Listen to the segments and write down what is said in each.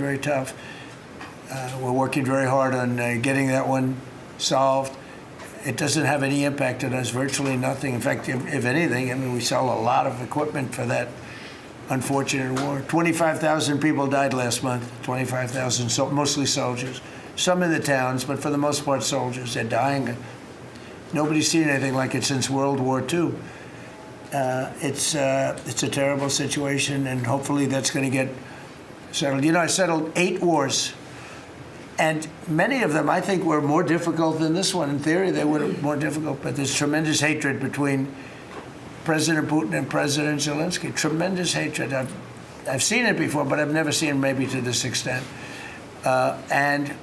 very tough. We're working very hard on getting that one solved. It doesn't have any impact on us, virtually nothing. In fact, if anything, I mean, we sell a lot of equipment for that unfortunate war. 25,000 people died last month, 25,000, so mostly soldiers. Some in the towns, but for the most part, soldiers. They're dying. Nobody's seen anything like it since World War II. It's a terrible situation, and hopefully that's going to get settled. You know, I settled 8 wars, and many of them I think were more difficult than this one. In theory, they were more difficult, but there's tremendous hatred between President Putin and President Zelensky. Tremendous hatred. I've seen it before, but I've never seen it maybe to this extent. And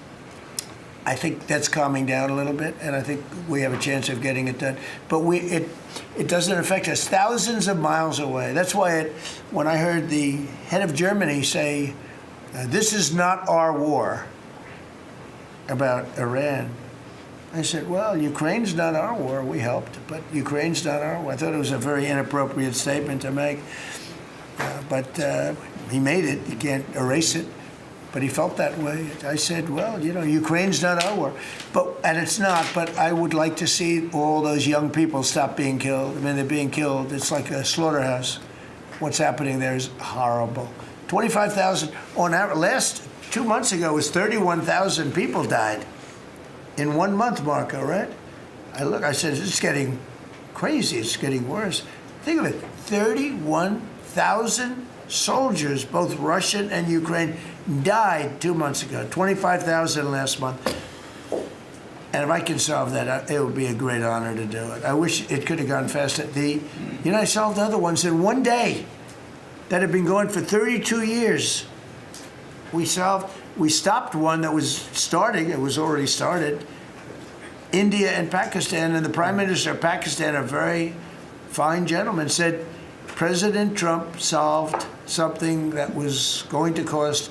I think that's calming down a little bit, and I think we have a chance of getting it done. But it doesn't affect us. Thousands of miles away. That's why when I heard the head of Germany say, this is not our war about Iran, I said, well, Ukraine's not our war. We helped, but Ukraine's not our war. I thought it was a very inappropriate statement to make, but he made it. You can't erase it. But he felt that way. I said, well, you know, Ukraine's not our war. And it's not, but I would like to see all those young people stop being killed. I mean, they're being killed. It's like a slaughterhouse. What's happening there is horrible. 25,000 on average. Last 2 months ago, it was 31,000 people died in 1 month, Marco, right? I said, it's getting crazy. It's getting worse. Think of it, 31,000 soldiers, both Russian and Ukraine, died 2 months ago, 25,000 last month. And if I can solve that, it would be a great honor to do it. I wish it could have gone faster. I solved other ones in 1 day that had been going for 32 years. We stopped one that was starting, it was already started, India and Pakistan, and the Prime Minister of Pakistan, a very fine gentleman, said President Trump solved something that was going to cost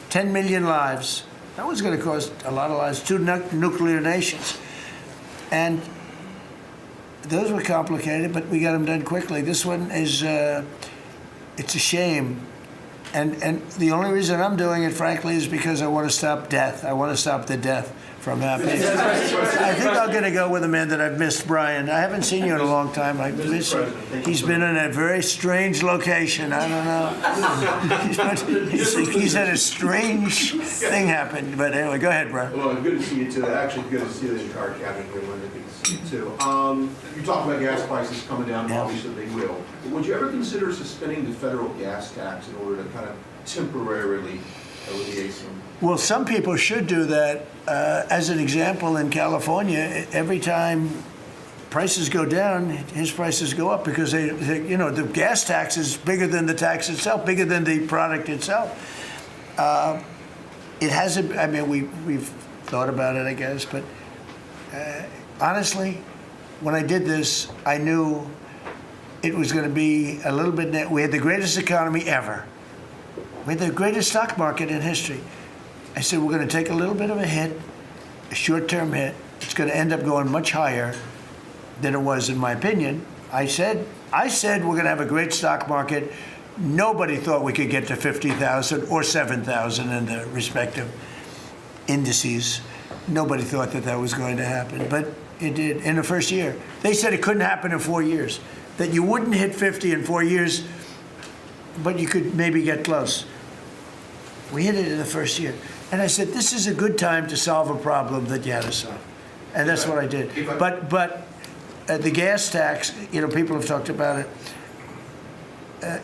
10 million lives. That was going to cost a lot of lives, 2 nuclear nations. And those were complicated, but we got them done quickly. This one is, it's a shame. And the only reason I'm doing it, frankly, is because I want to stop death. I want to stop the death from happening. I think I'm going to go with a man that I've missed, Brian. I haven't seen you in a long time. I miss you. He's been in a very strange location. I don't know. He's had a strange thing happen. But anyway, go ahead, Brian. Well, good to see you too. Actually, good to see the entire cabinet here. Linda, good to see you too. You talked about gas prices coming down. Yeah. Obviously, they will. But would you ever consider suspending the federal gas tax in order to kind of temporarily alleviate some? Well, some people should do that. As an example, in California, every time prices go down, his prices go up because the gas tax is bigger than the tax itself, bigger than the product itself. It hasn't. I mean, we've thought about it, I guess, but honestly, when I did this, I knew it was going to be a little bit. We had the greatest economy ever. We had the greatest stock market in history. I said, we're going to take a little bit of a hit, a short-term hit. It's going to end up going much higher than it was, in my opinion. I said we're going to have a great stock market. Nobody thought we could get to 50,000 or 7,000 in the respective indices. Nobody thought that was going to happen, but it did in the first year. They said it couldn't happen in 4 years, that you wouldn't hit 50 in 4 years, but you could maybe get close. We hit it in the first year. And I said, this is a good time to solve a problem that you had to solve. And that's what I did. But the gas tax, people have talked about it.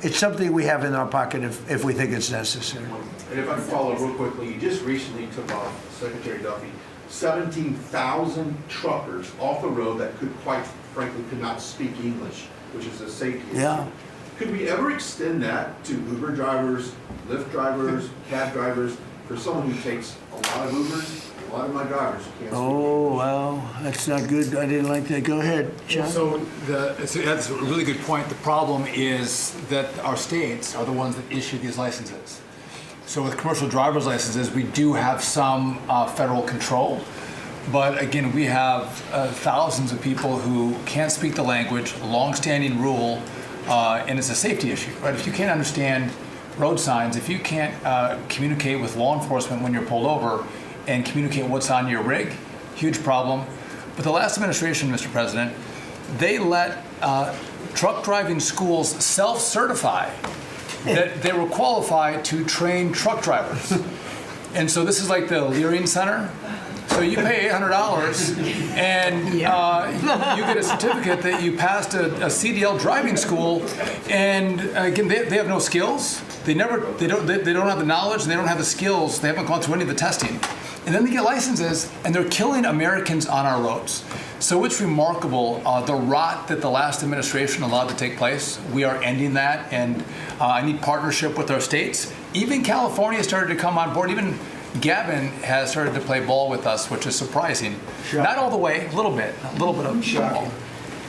It's something we have in our pocket if we think it's necessary. And if I can follow real quickly, you just recently took off, Secretary Duffy, 17,000 truckers off the road that quite frankly could not speak English, which is a safety issue. Yeah. Could we ever extend that to Uber drivers, Lyft drivers, cab drivers, for someone who takes a lot of Ubers? A lot of my drivers can't speak English. Wow, that's not good. I didn't like that. Go ahead, John. So that's a really good point. The problem is that our states are the ones that issue these licenses. So with commercial driver's licenses, we do have some federal control. But again, we have thousands of people who can't speak the language, long-standing rule, and it's a safety issue, right? If you can't understand road signs, if you can't communicate with law enforcement when you're pulled over and communicate what's on your rig, huge problem. But the last administration, Mr. President, they let truck driving schools self-certify that they were qualified to train truck drivers. And so this is like the Leering Center. So you pay $800 and you get a certificate that you passed a CDL driving school. And again, they have no skills. They don't have the knowledge. And they don't have the skills. They haven't gone through any of the testing. And then they get licenses, and they're killing Americans on our roads. So it's remarkable, the rot that the last administration allowed to take place. We are ending that, and I need partnership with our states. Even California started to come on board. Even Gavin has started to play ball with us, which is surprising. Shocking. Not all the way, a little bit of shocking.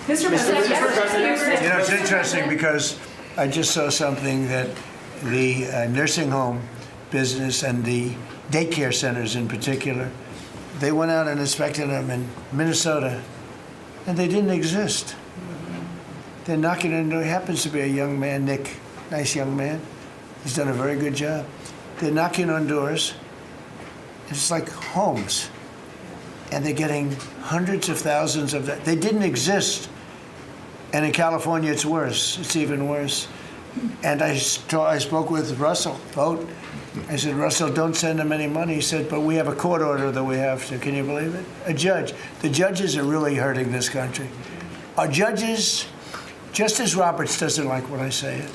Mr. President, You know, it's interesting because I just saw something that the nursing home business and the daycare centers in particular, they went out and inspected them in Minnesota, and they didn't exist. They're knocking on the door. He happens to be a young man, Nick, nice young man. He's done a very good job. They're knocking on doors. It's like homes. And they're getting hundreds of thousands of that. They didn't exist. And in California, it's worse. It's even worse. And I spoke with Russell Vogt. I said, Russell, don't send them any money. He said, but we have a court order that we have to. Can you believe it? A judge. The judges are really hurting this country. Our judges, Justice Roberts doesn't like when I say it,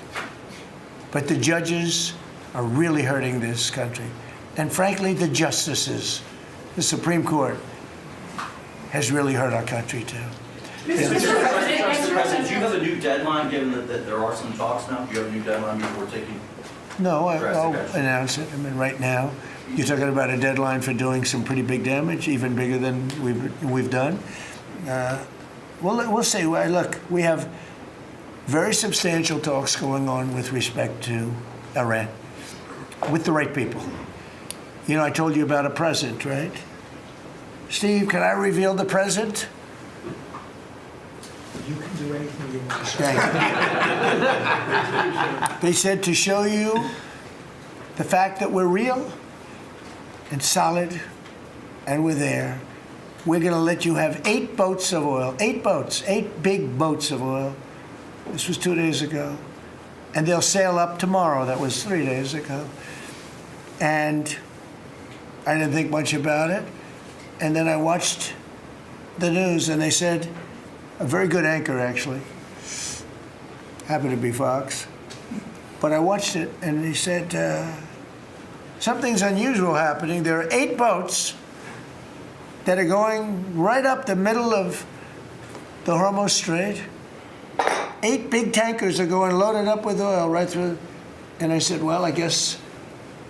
but the judges are really hurting this country. And frankly, the justices, the Supreme Court, has really hurt our country too. Mr. President, do you have a new deadline, given that there are some talks now? Do you have a new deadline before taking? No, I'll announce it. I mean, right now, you're talking about a deadline for doing some pretty big damage, even bigger than we've done. We'll see. Look, we have very substantial talks going on with respect to Iran, with the right people. You know, I told you about a present, right? Steve, can I reveal the present? You can do anything you want. Thank you. They said to show you the fact that we're real and solid and we're there, we're going to let you have 8 boats of oil, 8 boats, 8 big boats of oil. This was 2 days ago. And they'll sail up tomorrow. That was 3 days ago. And I didn't think much about it. And then I watched the news and they said, a very good anchor, actually. Happened to be Fox. But I watched it, and he said, something's unusual happening. There are 8 boats that are going right up the middle of the Hormuz Strait. 8 big tankers are going loaded up with oil right through. And I said, well, I guess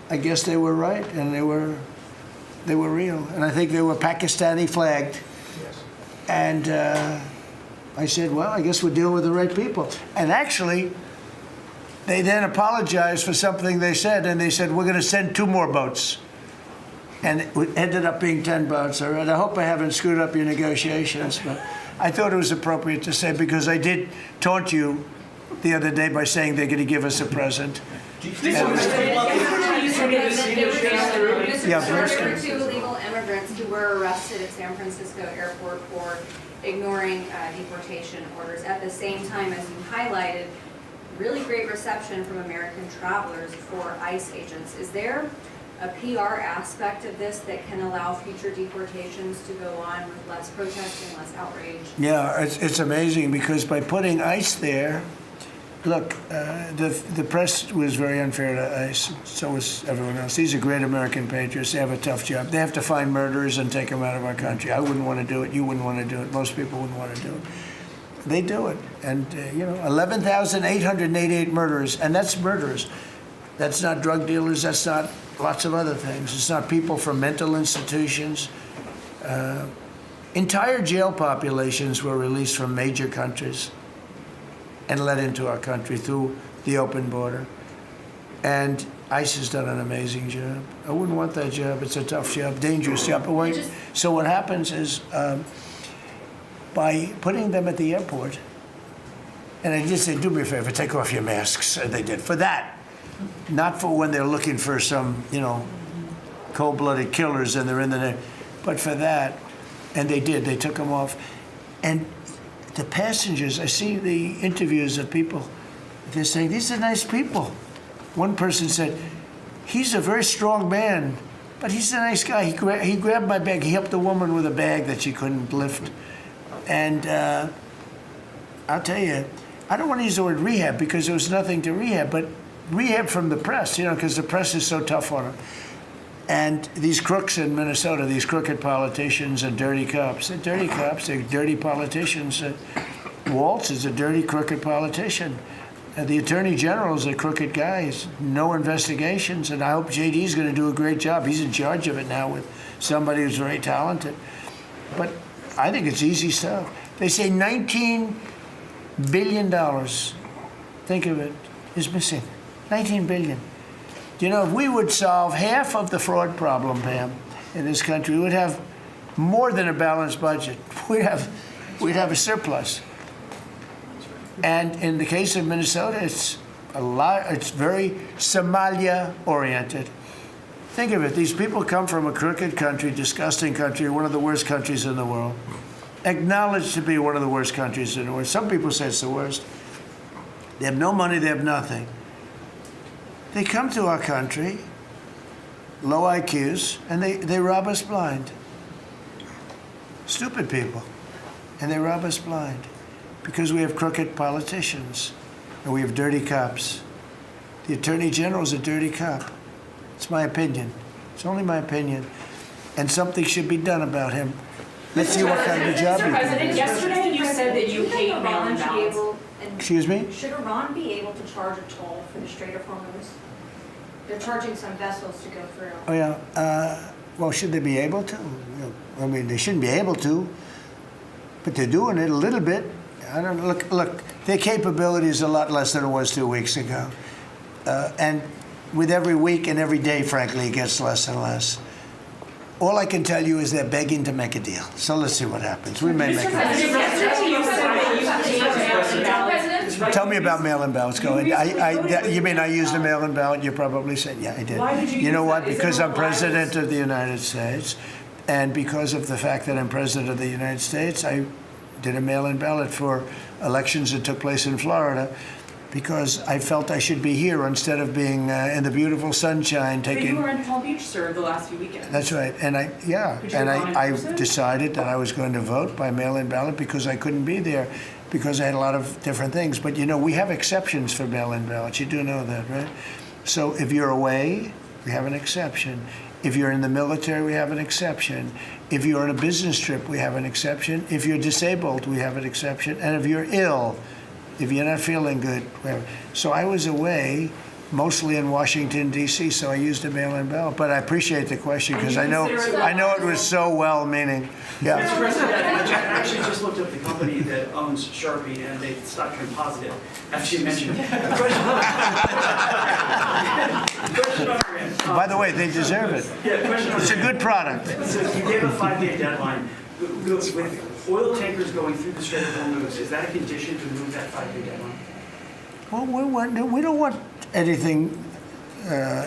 they were right, and they were real. And I think they were Pakistani flagged. Yes. And I said, well, I guess we're dealing with the right people. And actually, they then apologized for something they said, and they said, we're going to send 2 more boats. And it ended up being 10 boats. All right, I hope I haven't screwed up your negotiations, but I thought it was appropriate to say, because I did taunt you the other day by saying they're going to give us a present. Mr. Yeah, President, Brewster. there were 2 illegal immigrants who were arrested at San Francisco airport for ignoring deportation orders. At the same time, as you highlighted, really great reception from American travelers for ICE agents. Is there a PR aspect of this that can allow future deportations to go on with less protesting, less outrage? Yeah, it's amazing, because by putting ICE there, look, the press was very unfair to ICE. So was everyone else. These are great American patriots. They have a tough job. They have to find murderers and take them out of our country. I wouldn't want to do it. You wouldn't want to do it. Most people wouldn't want to do it. They do it. And, 11,888 murderers. And that's murderers. That's not drug dealers. That's not lots of other things. It's not people from mental institutions. Entire jail populations were released from major countries and let into our country through the open border. And ICE has done an amazing job. I wouldn't want that job. It's a tough job, dangerous job. So what happens is, by putting them at the airport, and I just said, do me a favor, take off your masks. And they did. For that, not for when they're looking for some, cold-blooded killers and they're in the name, but for that. And they did. They took them off. And the passengers, I see the interviews of people, they're saying, these are nice people. One person said, he's a very strong man, but he's a nice guy. He grabbed my bag. He helped the woman with a bag that she couldn't lift. And I'll tell you, I don't want to use the word rehab because there was nothing to rehab, but rehab from the press, because the press is so tough on him. And these crooks in Minnesota, these crooked politicians and dirty cops, they're dirty cops, they're dirty politicians. Waltz is a dirty, crooked politician. The Attorney General is a crooked guy. He's no investigations, and I hope JD's going to do a great job. He's in charge of it now with somebody who's very talented. But I think it's easy stuff. They say $19 billion, think of it, is missing. $19 billion. If we would solve half of the fraud problem, Pam, in this country, we would have more than a balanced budget. We'd have a surplus. And in the case of Minnesota, it's very Somalia-oriented. Think of it. These people come from a crooked country, disgusting country, one of the worst countries in the world, acknowledged to be one of the worst countries in the world. Some people say it's the worst. They have no money. They have nothing. They come to our country, low IQs, and they rob us blind. Stupid people. And they rob us blind because we have crooked politicians and we have dirty cops. The Attorney General is a dirty cop. It's my opinion. It's only my opinion. And something should be done about him. Let's see what kind of job he Mr. can President, do. yesterday you said that you hate mail-in ballots. Excuse me? Should Iran be able to charge a toll for the Strait of Hormuz? They're charging some vessels to go through. Oh, yeah. Well, should they be able to? I mean, they shouldn't be able to, but they're doing it a little bit. I don't look. Their capability is a lot less than it was 2 weeks ago, and with every week and every day, frankly, it gets less and less. All I can tell you is they're begging to make a deal. So let's see what happens. We may make a deal. Yesterday you said that you hate mail-in ballots. Tell me about mail-in ballots. Go ahead. You mean I used a mail-in ballot? You probably said, yeah, I did. Why did you You know use what? that? Is Because it I'm reliable? president of the United States, and because of the fact that I'm president of the United States, I did a mail-in ballot for elections that took place in Florida, because I felt I should be here instead of being in the beautiful sunshine But you taking. were in Palm Beach, sir, the last few weekends. That's right, and Could you have gone in I person? decided that I was going to vote by mail-in ballot because I couldn't be there, because I had a lot of different things. But we have exceptions for mail-in ballots. You do know that, right? So if you're away, we have an exception. If you're in the military, we have an exception. If you're on a business trip, we have an exception. If you're disabled, we have an exception. And if you're ill, if you're not feeling good, so I was away, mostly in Washington, D.C., so I used a mail-in ballot. But I appreciate the question because I know it was so well-meaning. Yeah. Mr. President, I actually just looked up the company that owns Sharpie, and they stock turned positive after you mentioned it. Question on your end. By the way, they deserve it. Yeah, question on It's a your end. good product. So you gave a 5-day deadline. With oil tankers going through the Strait of Hormuz, is that a condition to move that 5-day deadline? Well, we don't want anything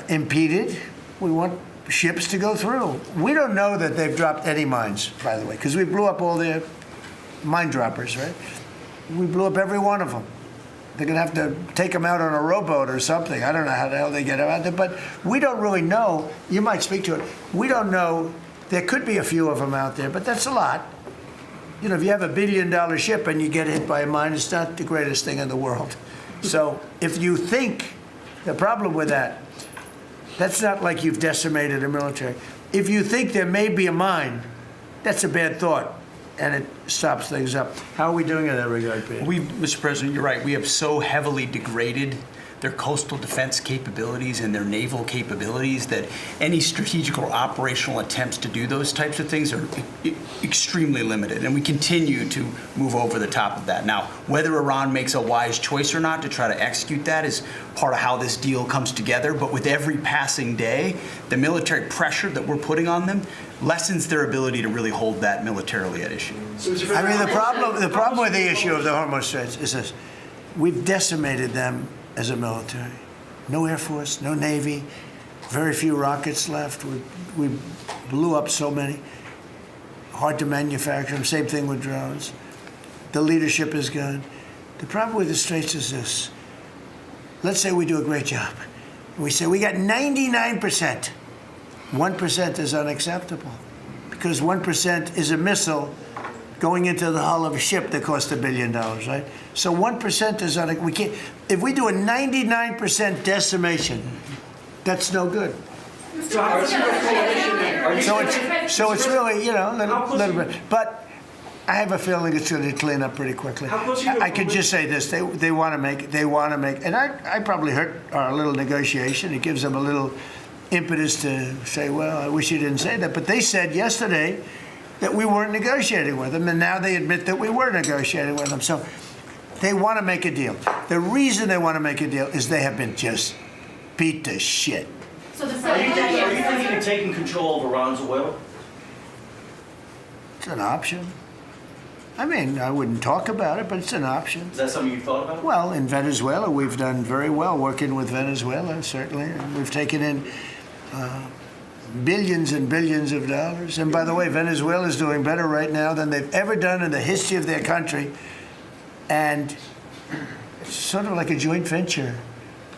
impeded. We want ships to go through. We don't know that they've dropped any mines, by the way, because we blew up all their mine droppers, right? We blew up every one of them. They're going to have to take them out on a rowboat or something. I don't know how the hell they get out there, but we don't really know. You might speak to it. We don't know. There could be a few of them out there, but that's a lot. If you have $1 billion ship and you get hit by a mine, it's not the greatest thing in the world. So if you think, the problem with that's not like you've decimated a military. If you think there may be a mine, that's a bad thought, and it stops things up. How are we doing in that regard, Peter? Mr. President, you're right. We have so heavily degraded their coastal defense capabilities and their naval capabilities that any strategic or operational attempts to do those types of things are extremely limited. And we continue to move over the top of that. Now, whether Iran makes a wise choice or not to try to execute that is part of how this deal comes together. But with every passing day, the military pressure that we're putting on them lessens their ability to really hold that militarily at issue. I mean, the problem with the issue of the Hormuz Straits is this. We've decimated them as a military. no Air Force, no Navy, very few rockets left. We blew up so many. Hard to manufacture them. Same thing with drones. The leadership is gone. The problem with the Straits is this. Let's say we do a great job. We say we got 99%. 1% is unacceptable because 1% is a missile going into the hull of a ship that cost $1 billion, right? So 1% is we can't. If we do a 99% decimation, that's no good. So how is your coalition then? Are you So it's really, a little bit. But I have a feeling it's going to clean up pretty quickly. How close are you to I could just say this: they want to make, and I probably hurt our little negotiation. It gives them a little impetus to say, well, I wish you didn't say that. But they said yesterday that we weren't negotiating with them, and now they admit that we were negotiating with them. So they want to make a deal. The reason they want to make a deal is they have been just beat to shit. So the Are you thinking of taking control of Iran's oil? It's an option. I mean, I wouldn't talk about it, but it's an option. Is that something you've thought about? Well, in Venezuela, we've done very well working with Venezuela, certainly. And we've taken in billions and billions of dollars. And by the way, Venezuela is doing better right now than they've ever done in the history of their country. And it's sort of like a joint venture.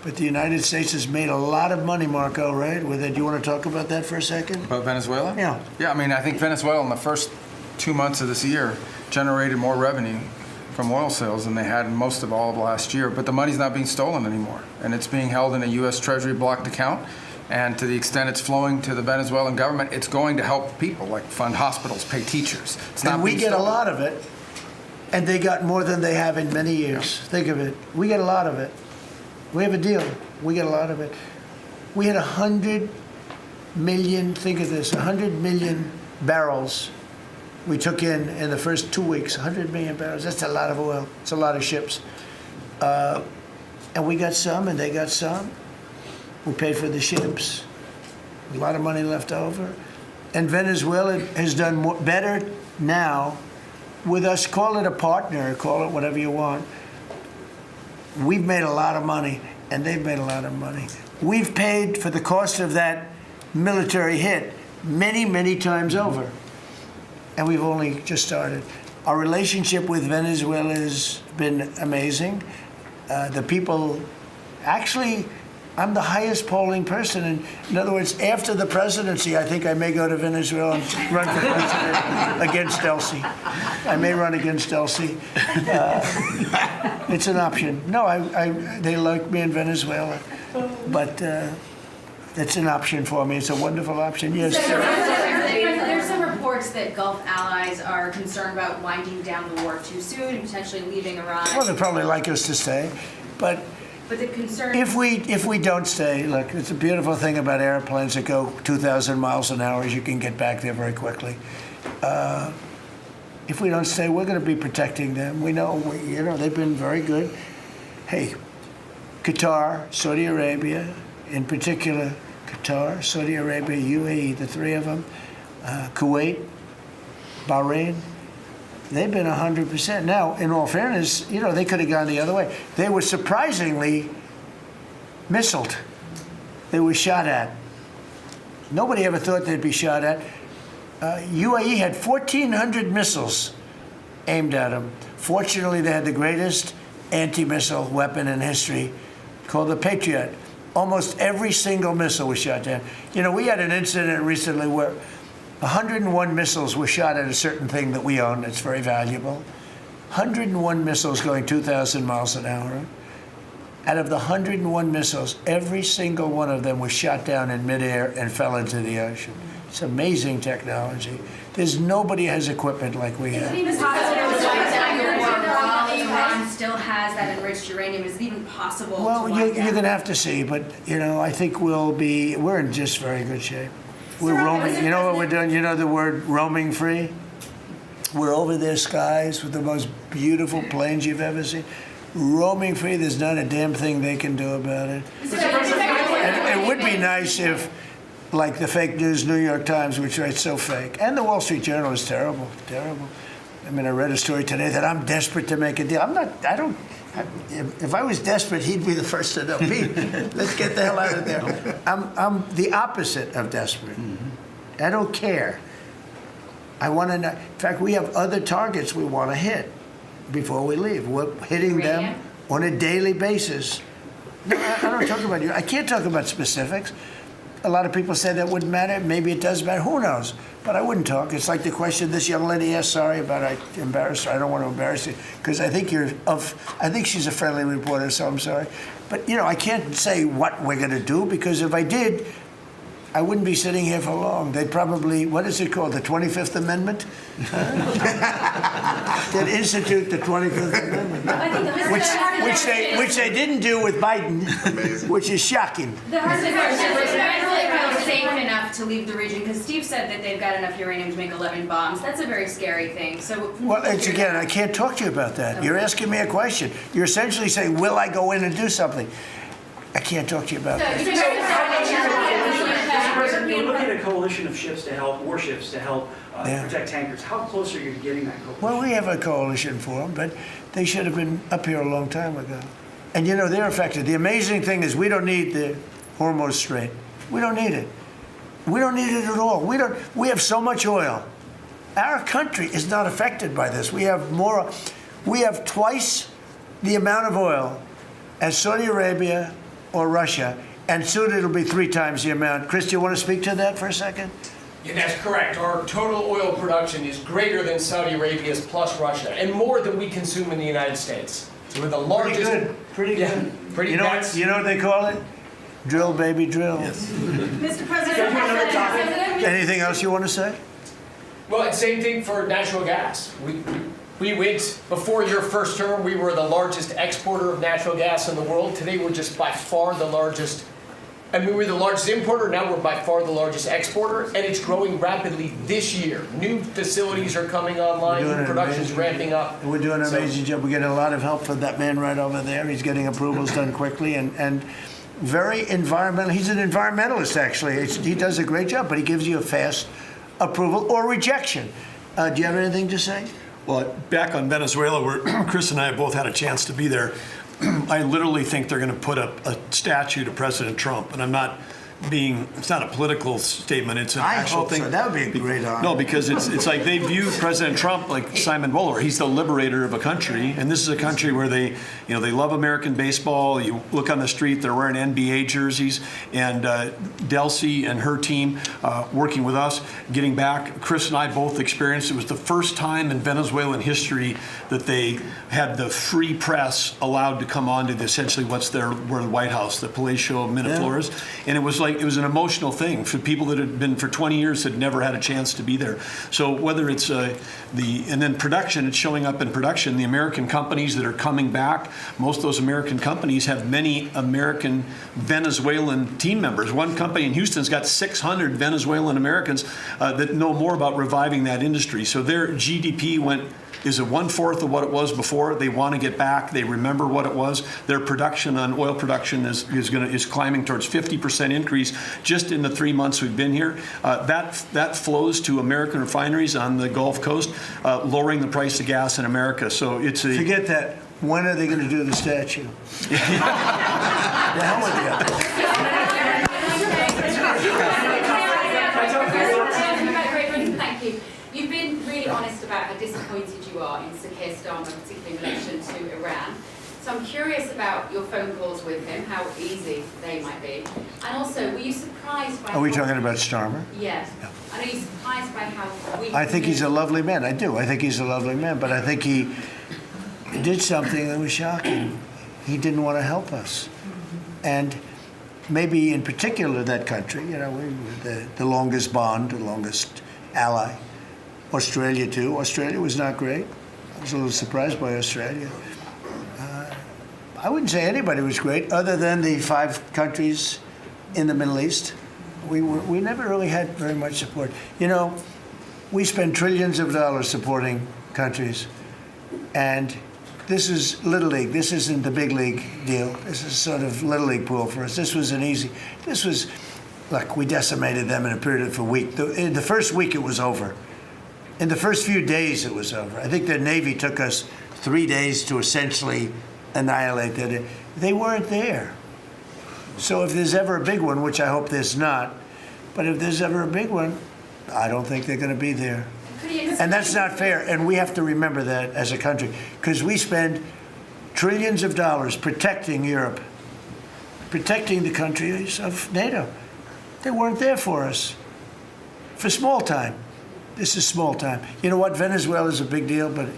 But the United States has made a lot of money, Marco, right? With it. Do you want to talk about that for a second? About Venezuela? Yeah. Yeah, I mean, I think Venezuela in the first 2 months of this year generated more revenue from oil sales than they had in most of all of last year. But the money's not being stolen anymore, and it's being held in a U.S. Treasury blocked account. And to the extent it's flowing to the Venezuelan government, it's going to help people, like fund hospitals, pay teachers. It's not And we being get a stolen. lot of it, and they got more than they have in many years. Think of it. We get a lot of it. We have a deal. We get a lot of it. We had 100 million, think of this, 100 million barrels we took in the first 2 weeks. 100 million barrels. That's a lot of oil. It's a lot of ships. And we got some, and they got some. We paid for the ships. A lot of money left over. And Venezuela has done better now with us. Call it a partner, call it whatever you want. We've made a lot of money, and they've made a lot of money. We've paid for the cost of that military hit many, many times over. And we've only just started. Our relationship with Venezuela has been amazing. The people, actually, I'm the highest polling person. And in other words, after the presidency, I think I may go to Venezuela and run for president against Elsie. I may run against Elsie. It's an option. No, they like me in Venezuela, but it's an option for me. It's a wonderful option. Yes. There's some reports that Gulf allies are concerned about winding down the war too soon and potentially leaving Iran. Well, they'd probably like us to stay, but the concern. If we don't stay, look, it's a beautiful thing about airplanes that go 2,000 miles an hour is you can get back there very quickly. If we don't stay, we're going to be protecting them. We know, they've been very good. Hey, Qatar, Saudi Arabia, in particular, Qatar, Saudi Arabia, UAE, the three of them, Kuwait, Bahrain, they've been 100%. Now, in all fairness, they could have gone the other way. They were surprisingly missiled. They were shot at. Nobody ever thought they'd be shot at. UAE had 1,400 missiles aimed at them. Fortunately, they had the greatest anti-missile weapon in history called the Patriot. Almost every single missile was shot down. We had an incident recently where 101 missiles were shot at a certain thing that we own that's very valuable. 101 missiles going 2,000 miles an hour. Out of the 101 missiles, every single one of them was shot down in midair and fell into the ocean. It's amazing technology. There's nobody has equipment like we have. Is it even possible to wipe down the war while Iran still has that enriched uranium? Is it even possible Well, to wipe you're down? going to have to see, but, I think we're in just very good shape. We're roaming. You know what we're doing? You know the word roaming free? We're over their skies with the most beautiful planes you've ever seen. Roaming free, there's not a damn thing they can do about it. And it would be nice if, like the fake news New York Times, which writes so fake, and the Wall Street Journal is terrible, terrible. I mean, I read a story today that I'm desperate to make a deal. If I was desperate, he'd be the first to know. Pete, let's get the hell out of there. I'm the opposite of desperate. I don't care. I want to know. In fact, we have other targets we want to hit before we leave. We're hitting them on a daily basis. No, I don't talk about you. I can't talk about specifics. A lot of people say that wouldn't matter. Maybe it does matter. Who knows? But I wouldn't talk. It's like the question this young lady asked. Sorry about I embarrassed her. I don't want to embarrass you because I think I think she's a friendly reporter, so I'm sorry. But I can't say what we're going to do because if I did, I wouldn't be sitting here for long. They'd probably, what is it called, the 25th Amendment? They'd institute the 25th Amendment, which they didn't do with Biden, which is shocking. The hardest question is really safe enough to leave the region, because Steve said that they've got enough uranium to make 11 bombs. That's a very scary thing. So, well, it's again, I can't talk to you about that. Okay. You're asking me a question. You're essentially saying, will I go in and do something? I can't talk to you about that. Mr. President, you're looking at a coalition of ships to help, warships to help protect tankers. How close are you to getting that coalition? Well, we have a coalition for them, but they should have been up here a long time ago. And they're affected. The amazing thing is we don't need the Hormuz Strait. We don't need it. We don't need it at all. We have so much oil. Our country is not affected by this. We have twice the amount of oil as Saudi Arabia or Russia, and soon it'll be 3 times the amount. Chris, do you want to speak to that for a second? Yeah, that's correct. Our total oil production is greater than Saudi Arabia's plus Russia, and more than we consume in the United States. So we're the largest. Pretty good. Yeah, pretty you know what they call it? Drill, baby, drill. Yes. Mr. President, anything else you want to say? Well, it's same thing for natural gas. We went, before your first term, we were the largest exporter of natural gas in the world. Today, we're just by far the largest. I mean, we're the largest importer. Now we're by far the largest exporter, and it's growing rapidly this year. New facilities are coming online. New production's ramping up. We're doing an amazing job. We're getting a lot of help from that man right over there. He's getting approvals done quickly and very environmental. He's an environmentalist, actually. He does a great job, but he gives you a fast approval or rejection. Do you have anything to say? Well, back on Venezuela, where Chris and I have both had a chance to be there, I literally think they're going to put up a statue to President Trump. And I'm not it's not a political statement, it's an actual thing. So. That would be a great honor. No, because it's like they view President Trump like Simon Bowler. He's the liberator of a country, and this is a country where they love American baseball. You look on the street, they're wearing NBA jerseys, and Delcy and her team working with us, getting back. Chris and I both experienced it was the first time in Venezuelan history that they had the free press allowed to come on to essentially where the White House, the Palacio Miraflores, and it was an emotional thing for people that had been for 20 years had never had a chance to be there. So whether it's and then production, it's showing up in production. The American companies that are coming back, most of those American companies have many American Venezuelan team members. One company in Houston's got 600 Venezuelan Americans that know more about reviving that industry. So their GDP is a 1/4 of what it was before. They want to get back. They remember what it was. Their production on oil production is climbing towards 50% increase just in the 3 months we've been here. That flows to American refineries on the Gulf Coast, lowering the price of gas in America. So it's a forget that. When are they going to do the statue? The hell with you. Thank you. You've been really honest about how disappointed you are in Sir Keir Starmer, particularly in relation to Iran. So I'm curious about your phone calls with him, how easy they might be. And also, were you surprised by... Are we talking about Starmer? Yes. And are you surprised by how weak... I think he's a lovely man. I do. I think he's a lovely man. But I think he did something that was shocking. He didn't want to help us. And maybe in particular that country, we were the longest bond, the longest ally. Australia, too. Australia was not great. I was a little surprised by Australia. I wouldn't say anybody was great other than the 5 countries in the Middle East. We never really had very much support. We spend trillions of dollars supporting countries, and this is Little League. This isn't the big league deal. This is sort of Little League pool for us. Look, we decimated them in a period of a week. In the first week, it was over. In the first few days, it was over. I think the Navy took us 3 days to essentially annihilate that. They weren't there. So if there's ever a big one, which I hope there's not, but if there's ever a big one, I don't think they're going to be there. And that's not fair. And we have to remember that as a country, because we spend trillions of dollars protecting Europe, protecting the countries of NATO. They weren't there for us. For small time. This is small time. You know what? Venezuela is a big deal, but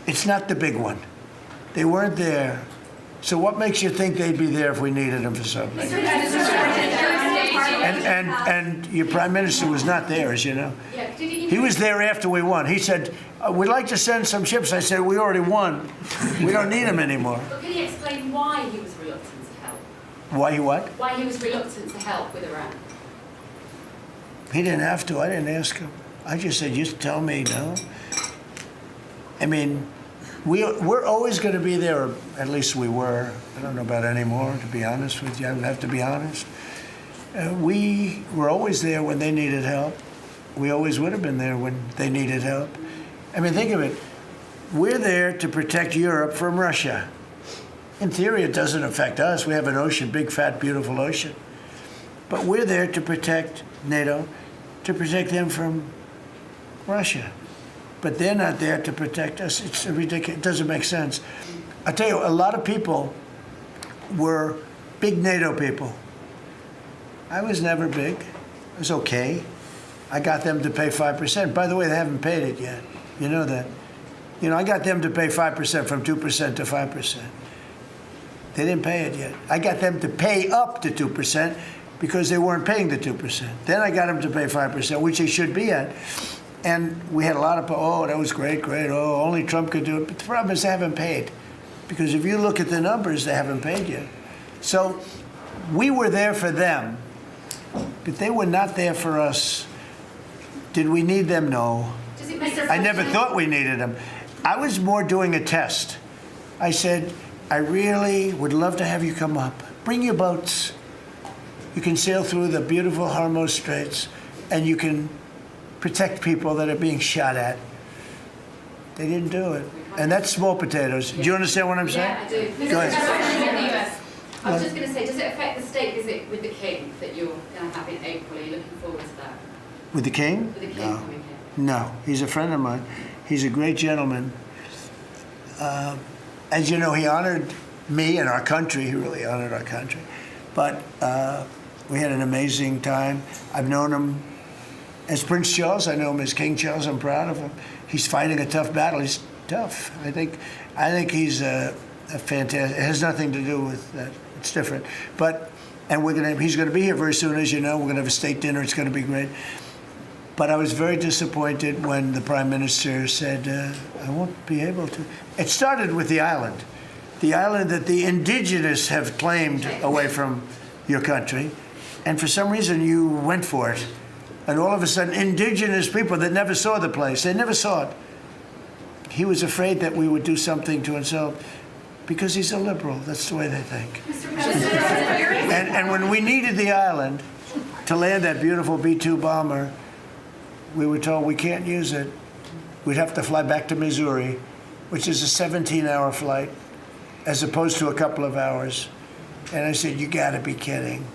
it's not the big one. They weren't there. So what makes you think they'd be there if we needed them for something? And your prime minister was not there, as you know. He was there after we won. He said, we'd like to send some ships. I said, we already won. We don't need them anymore. But can you explain why he was reluctant to help? Why he what? Why he was reluctant to help with Iran? He didn't have to. I didn't ask him. I just said, just tell me no. I mean, we're always going to be there, or at least we were. I don't know about anymore, to be honest with you. I would have to be honest. We were always there when they needed help. We always would have been there when they needed help. I mean, think of it. We're there to protect Europe from Russia. In theory, it doesn't affect us. We have an ocean, big, fat, beautiful ocean. But we're there to protect NATO, to protect them from Russia. But they're not there to protect us. It's ridiculous. It doesn't make sense. I tell you, a lot of people were big NATO people. I was never big. It was okay. I got them to pay 5%. By the way, they haven't paid it yet. You know that. You know, I got them to pay 5% from 2% to 5%. They didn't pay it yet. I got them to pay up to 2% because they weren't paying the 2%. Then I got them to pay 5%, which they should be at. And we had a lot of, oh, that was great, great. Oh, only Trump could do it. But the problem is they haven't paid. Because if you look at the numbers, they haven't paid yet. So we were there for them, but they were not there for us. Did we need them? No. I never thought we needed them. I was more doing a test. I said, I really would love to have you come up. Bring your boats. You can sail through the beautiful Hormuz Straits, and you can protect people that are being shot at. They didn't do it. And that's small potatoes. Do you understand what I'm saying? Yeah, I do. Go ahead. I was just going to say, does it affect the state visit with the King that you're going to have in April? Are you looking forward to that? With the King? With the King No. coming here? No. He's a friend of mine. He's a great gentleman. As you know, he honored me and our country. He really honored our country. But we had an amazing time. I've known him as Prince Charles. I know him as King Charles. I'm proud of him. He's fighting a tough battle. He's tough. I think he's a fantastic. It has nothing to do with that. It's different. But he's going to be here very soon, as you know. We're going to have a state dinner. It's going to be great. But I was very disappointed when the Prime Minister said, I won't be able to. It started with the island that the indigenous have claimed away from your country. And for some reason, you went for it. And all of a sudden, indigenous people that never saw the place, they never saw it. He was afraid that we would do something to insult, because he's a liberal. That's the way they think. And when we needed the island to land that beautiful B-2 bomber, we were told we can't use it. We'd have to fly back to Missouri, which is a 17-hour flight, as opposed to a couple of hours. And I said, you gotta be kidding.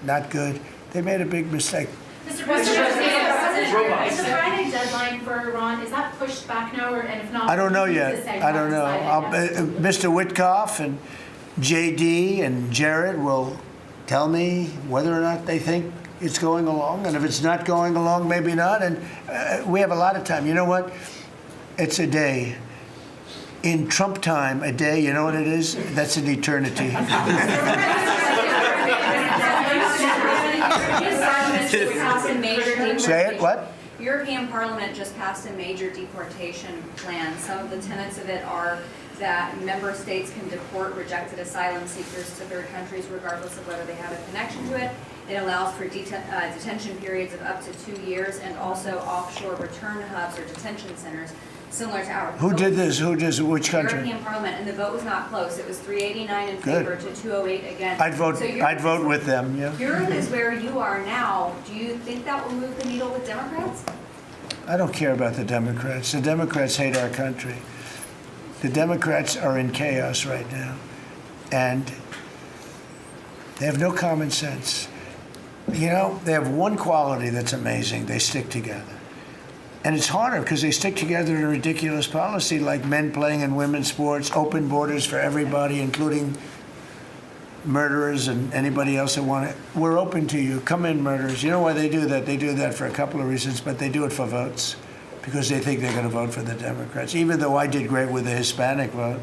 Not good. They made a big mistake. Mr. President, is the Friday deadline for Iran, is that pushed back now, and if not? I don't know yet. I don't know. Mr. Witkoff and JD and Jared will tell me whether or not they think it's going along. And if it's not going along, maybe not. And we have a lot of time. You know what? It's a day. In Trump time, a day, you know what it is? That's an eternity. Say it, what? European Parliament just passed a major deportation plan. Some of the tenets of it are that member states can deport rejected asylum seekers to third countries regardless of whether they have a connection to it. It allows for detention periods of up to 2 years, and also offshore return hubs or detention centers similar to ours. Who did this? Which country? European Parliament, and the vote was not close. It was 389 in favor to 208 against. I'd vote with them, yeah. Europe is where you are now. Do you think that will move the needle with Democrats? I don't care about the Democrats. The Democrats hate our country. The Democrats are in chaos right now, and they have no common sense. You know, they have one quality that's amazing. They stick together. And it's harder because they stick together in a ridiculous policy like men playing in women's sports, open borders for everybody, including murderers and anybody else that want it. We're open to you. Come in, murderers. You know why they do that? They do that for a couple of reasons, but they do it for votes because they think they're going to vote for the Democrats. Even though I did great with the Hispanic vote,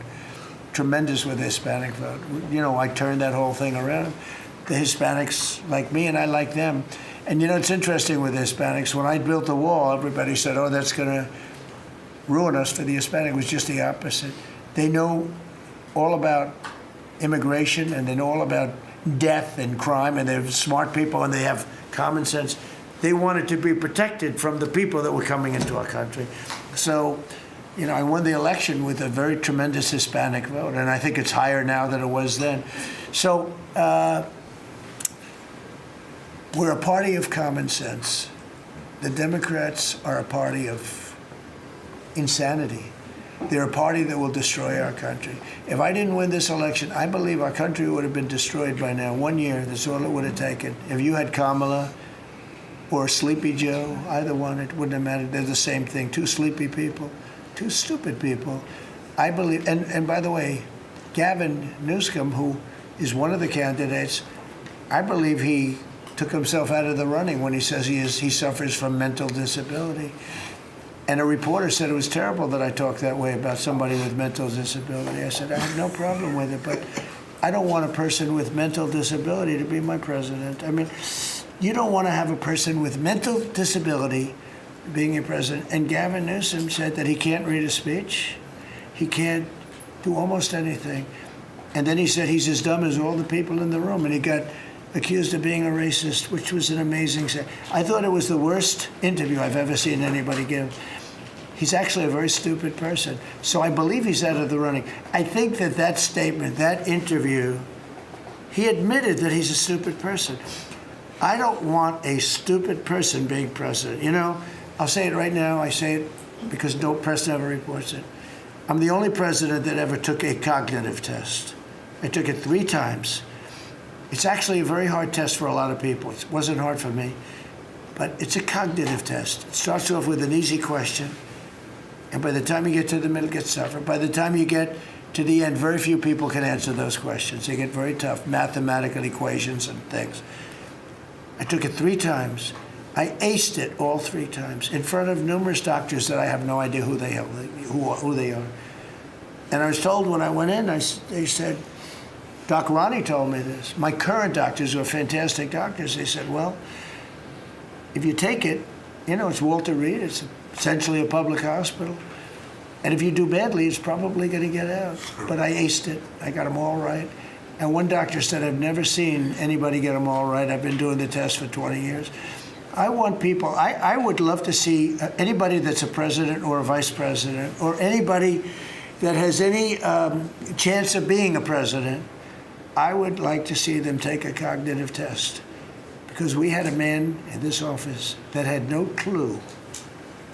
tremendous with the Hispanic vote. You know, I turned that whole thing around. The Hispanics like me and I like them. And you know, it's interesting with the Hispanics. When I built the wall, everybody said, oh, that's going to ruin us for the Hispanic. It was just the opposite. They know all about immigration and they know all about death and crime, and they're smart people and they have common sense. They wanted to be protected from the people that were coming into our country. So, you know, I won the election with a very tremendous Hispanic vote, and I think it's higher now than it was then. So we're a party of common sense. The Democrats are a party of insanity. They're a party that will destroy our country. If I didn't win this election, I believe our country would have been destroyed by now. 1 year, that's all it would have taken. If you had Kamala or Sleepy Joe, either one, it wouldn't have mattered. They're the same thing. Two sleepy people, two stupid people. I believe, and by the way, Gavin Newsom, who is one of the candidates, I believe he took himself out of the running when he says he suffers from mental disability. And a reporter said it was terrible that I talked that way about somebody with mental disability. I said, I have no problem with it, but I don't want a person with mental disability to be my president. I mean, you don't want to have a person with mental disability being your president. And Gavin Newsom said that he can't read a speech. He can't do almost anything. And then he said he's as dumb as all the people in the room. And he got accused of being a racist, which was an amazing thing. I thought it was the worst interview I've ever seen anybody give. He's actually a very stupid person. So I believe he's out of the running. I think that statement, that interview, he admitted that he's a stupid person. I don't want a stupid person being president. You know, I'll say it right now. I say it because no press never reports it. I'm the only president that ever took a cognitive test. I took it 3 times. It's actually a very hard test for a lot of people. It wasn't hard for me, but it's a cognitive test. It starts off with an easy question, and by the time you get to the middle, it gets tougher. By the time you get to the end, very few people can answer those questions. They get very tough, mathematical equations and things. I took it 3 times. I aced it all 3 times in front of numerous doctors that I have no idea who they are. And I was told when I went in, they said, Doc Ronnie told me this. My current doctors were fantastic doctors. They said, well, if you take it, you know, it's Walter Reed. It's essentially a public hospital. And if you do badly, it's probably going to get out. But I aced it. I got them all right. And one doctor said, I've never seen anybody get them all right. I've been doing the test for 20 years. I want people, I would love to see anybody that's a president or a vice president or anybody that has any chance of being a president, I would like to see them take a cognitive test, because we had a man in this office that had no clue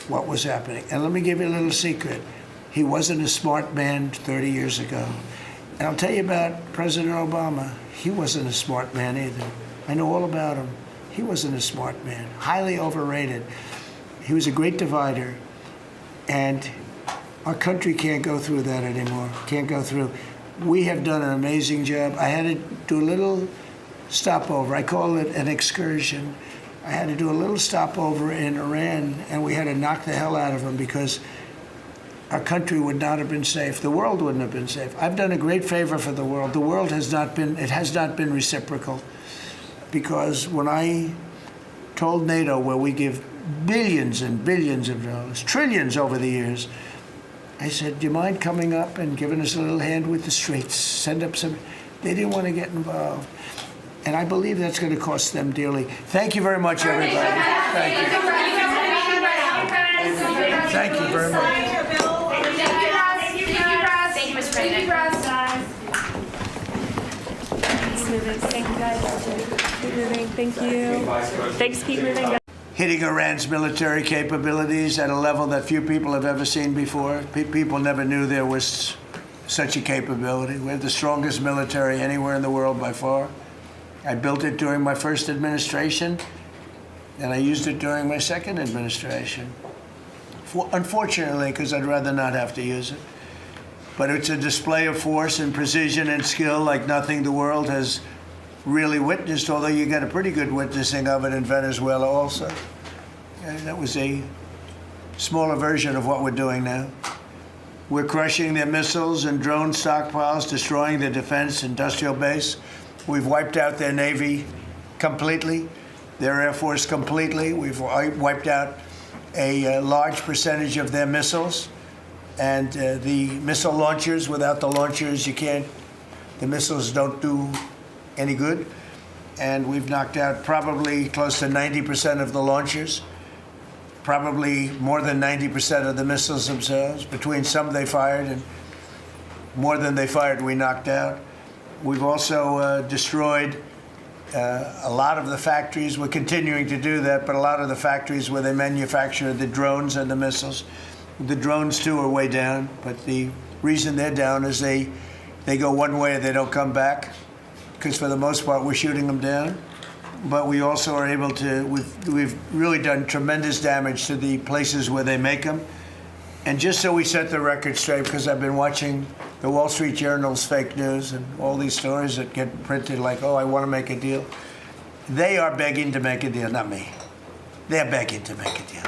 what was happening. And let me give you a little secret. He wasn't a smart man 30 years ago. And I'll tell you about President Obama. He wasn't a smart man either. I know all about him. He wasn't a smart man, highly overrated. He was a great divider. And our country can't go through that anymore, can't go through. We have done an amazing job. I had to do a little stopover. I call it an excursion. I had to do a little stopover in Iran, and we had to knock the hell out of them because our country would not have been safe. The world wouldn't have been safe. I've done a great favor for the world. The world has not been reciprocal, because when I told NATO, where we give billions and billions of dollars, trillions over the years, I said, do you mind coming up and giving us a little hand with the streets? Send up some. They didn't want to get involved. And I believe that's going to cost them dearly. Thank you very much, everybody. Thank you. Thank you very much. Thank you, Mr. President. Thank you, guys. Keep moving. Thank you. Thanks. Keep moving. hitting Iran's military capabilities at a level that few people have ever seen before. People never knew there was such a capability. We have the strongest military anywhere in the world by far. I built it during my first administration, and I used it during my second administration. Unfortunately, because I'd rather not have to use it. But it's a display of force and precision and skill like nothing the world has really witnessed, although you got a pretty good witnessing of it in Venezuela also. And that was a smaller version of what we're doing now. We're crushing their missiles and drone stockpiles, destroying their defense industrial base. We've wiped out their Navy completely, their Air Force completely. We've wiped out a large percentage of their missiles. And the missile launchers, without the launchers, the missiles don't do any good. And we've knocked out probably close to 90% of the launchers, probably more than 90% of the missiles themselves. Between some they fired and more than they fired, we knocked out. We've also destroyed a lot of the factories. We're continuing to do that, but a lot of the factories where they manufacture the drones and the missiles. The drones, too, are way down, but the reason they're down is they go one way and they don't come back, because for the most part, we're shooting them down. But we also are able to, we've really done tremendous damage to the places where they make them. And just so we set the record straight, because I've been watching the Wall Street Journal's fake news and all these stories that get printed like, oh, I want to make a deal. They are begging to make a deal, not me. They're begging to make a deal.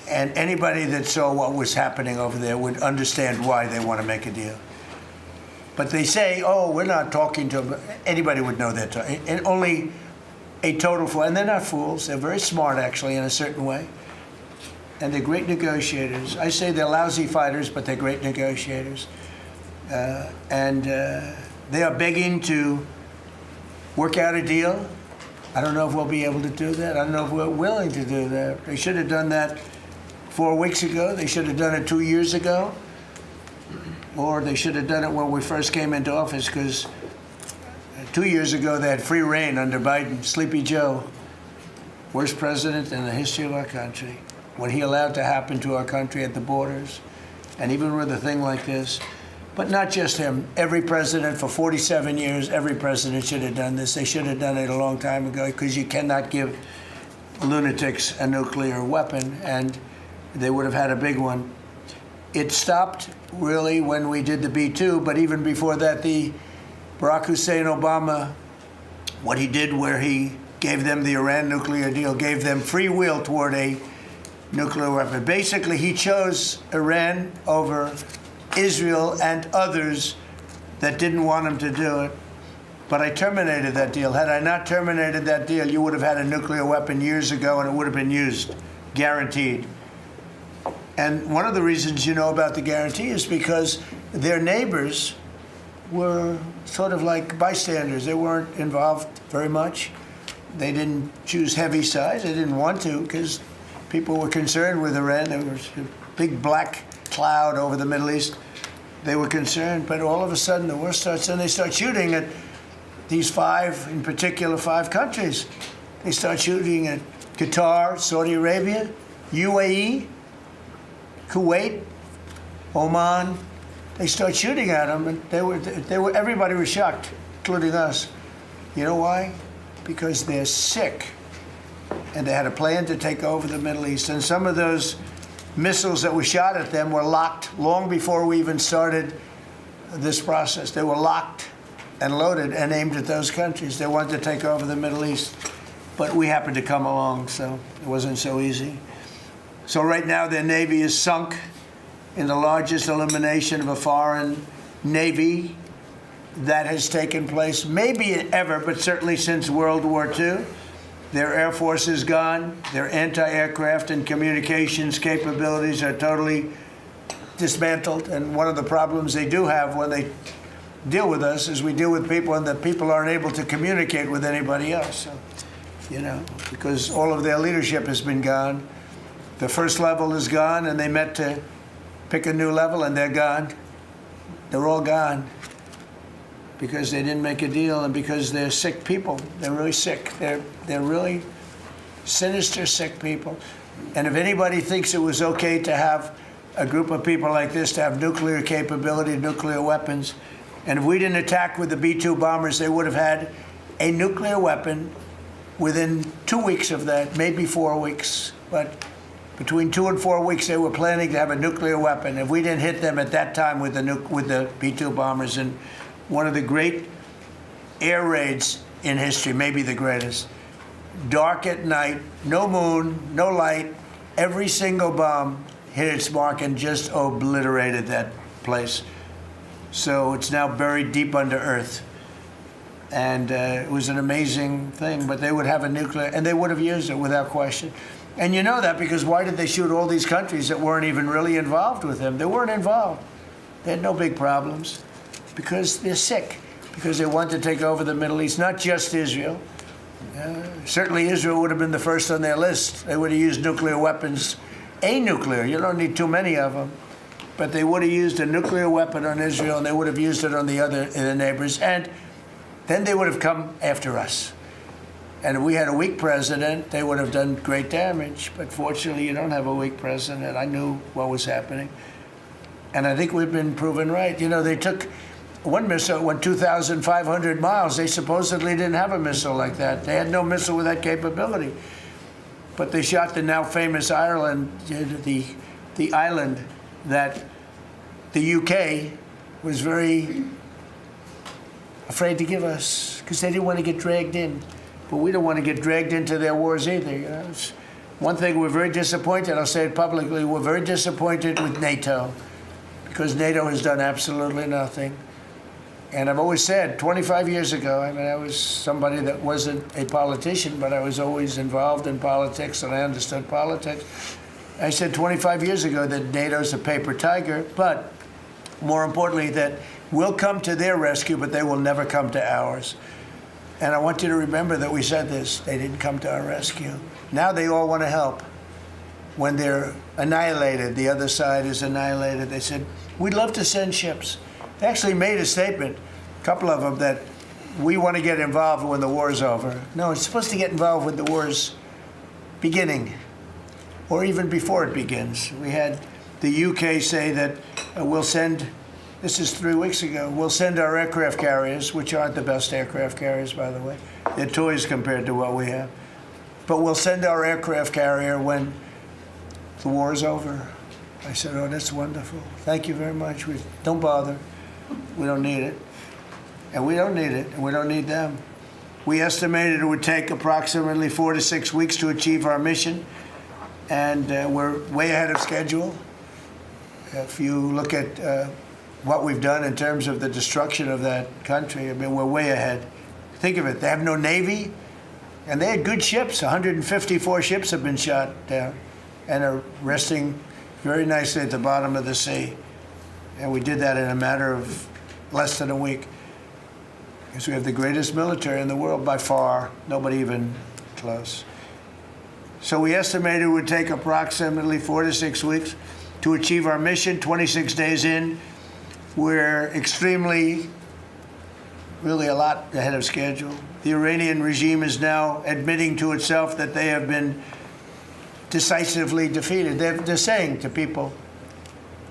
And anybody that saw what was happening over there would understand why they want to make a deal. But they say, oh, we're not talking to them. Anybody would know that. And only a total fool. And they're not fools. They're very smart, actually, in a certain way. And they're great negotiators. I say they're lousy fighters, but they're great negotiators. And they are begging to work out a deal. I don't know if we'll be able to do that. I don't know if we're willing to do that. They should have done that 4 weeks ago. They should have done it 2 years ago. Or they should have done it when we first came into office, because 2 years ago they had free reign under Biden. Sleepy Joe, worst president in the history of our country. What he allowed to happen to our country at the borders, and even with a thing like this. But not just him. Every president for 47 years, every president should have done this. They should have done it a long time ago, because you cannot give lunatics a nuclear weapon, and they would have had a big one. It stopped really when we did the B-2, but even before that, the Barack Hussein Obama, what he did where he gave them the Iran nuclear deal, gave them free will toward a nuclear weapon. Basically, he chose Iran over Israel and others that didn't want him to do it. But I terminated that deal. Had I not terminated that deal, you would have had a nuclear weapon years ago, and it would have been used, guaranteed. And one of the reasons you know about the guarantee is because their neighbors were sort of like bystanders. They weren't involved very much. They didn't choose heavy sides. They didn't want to, because people were concerned with Iran. There was a big black cloud over the Middle East. They were concerned, but all of a sudden the war starts, and they start shooting at these five, in particular, 5 countries. They start shooting at Qatar, Saudi Arabia, UAE, Kuwait, Oman. They start shooting at them, and everybody was shocked, including us. You know why? Because they're sick, and they had a plan to take over the Middle East. And some of those missiles that were shot at them were locked long before we even started this process. They were locked and loaded and aimed at those countries. They wanted to take over the Middle East, but we happened to come along, so it wasn't so easy. So right now their Navy is sunk in the largest elimination of a foreign Navy that has taken place, maybe ever, but certainly since World War II. Their Air Force is gone. Their anti-aircraft and communications capabilities are totally dismantled. And one of the problems they do have when they deal with us is we deal with people, and the people aren't able to communicate with anybody else. So, because all of their leadership has been gone. The first level is gone, and they met to pick a new level, and they're gone. They're all gone because they didn't make a deal, and because they're sick people. They're really sick. They're really sinister, sick people. And if anybody thinks it was okay to have a group of people like this to have nuclear capability, nuclear weapons, and if we didn't attack with the B-2 bombers, they would have had a nuclear weapon within 2 weeks of that, maybe 4 weeks. But between 2 and 4 weeks, they were planning to have a nuclear weapon. If we didn't hit them at that time with the B-2 bombers, and one of the great air raids in history, maybe the greatest, dark at night, no moon, no light, every single bomb hit its mark and just obliterated that place. So it's now buried deep under earth. And it was an amazing thing, but they would have a nuclear, and they would have used it without question. And you know that because why did they shoot all these countries that weren't even really involved with them? They weren't involved. They had no big problems because they're sick, because they want to take over the Middle East, not just Israel. Certainly Israel would have been the first on their list. They would have used nuclear weapons, a nuclear, you don't need too many of them. But they would have used a nuclear weapon on Israel, and they would have used it on the neighbors, and then they would have come after us. And if we had a weak president, they would have done great damage. But fortunately, you don't have a weak president. I knew what was happening. And I think we've been proven right. You know, they took one missile, went 2,500 miles. They supposedly didn't have a missile like that. They had no missile with that capability. But they shot the now famous Ireland, the island that the UK was very afraid to give us because they didn't want to get dragged in. But we don't want to get dragged into their wars either. You know? It's one thing, we're very disappointed, I'll say it publicly, we're very disappointed with NATO because NATO has done absolutely nothing. And I've always said, 25 years ago, I mean, I was somebody that wasn't a politician, but I was always involved in politics and I understood politics. I said 25 years ago that NATO's a paper tiger, but more importantly, that we'll come to their rescue, but they will never come to ours. And I want you to remember that we said this. They didn't come to our rescue. Now they all want to help. When they're annihilated, the other side is annihilated, they said, we'd love to send ships. They actually made a statement, a couple of them, that we want to get involved when the war's over. No, it's supposed to get involved when the war's beginning, or even before it begins. We had the UK say that we'll send, this is 3 weeks ago, we'll send our aircraft carriers, which aren't the best aircraft carriers, by the way. They're toys compared to what we have. But we'll send our aircraft carrier when the war is over. I said, oh, that's wonderful. Thank you very much. Don't bother. We don't need it. And we don't need it, and we don't need them. We estimated it would take approximately 4 to 6 weeks to achieve our mission, and we're way ahead of schedule. If you look at what we've done in terms of the destruction of that country, I mean, we're way ahead. Think of it, they have no Navy, and they had good ships. 154 ships have been shot down and are resting very nicely at the bottom of the sea. And we did that in a matter of less than a week. Because we have the greatest military in the world by far, nobody even close. So we estimated it would take approximately 4 to 6 weeks to achieve our mission. 26 days in, we're extremely, really a lot ahead of schedule. The Iranian regime is now admitting to itself that they have been decisively defeated. They're saying to people,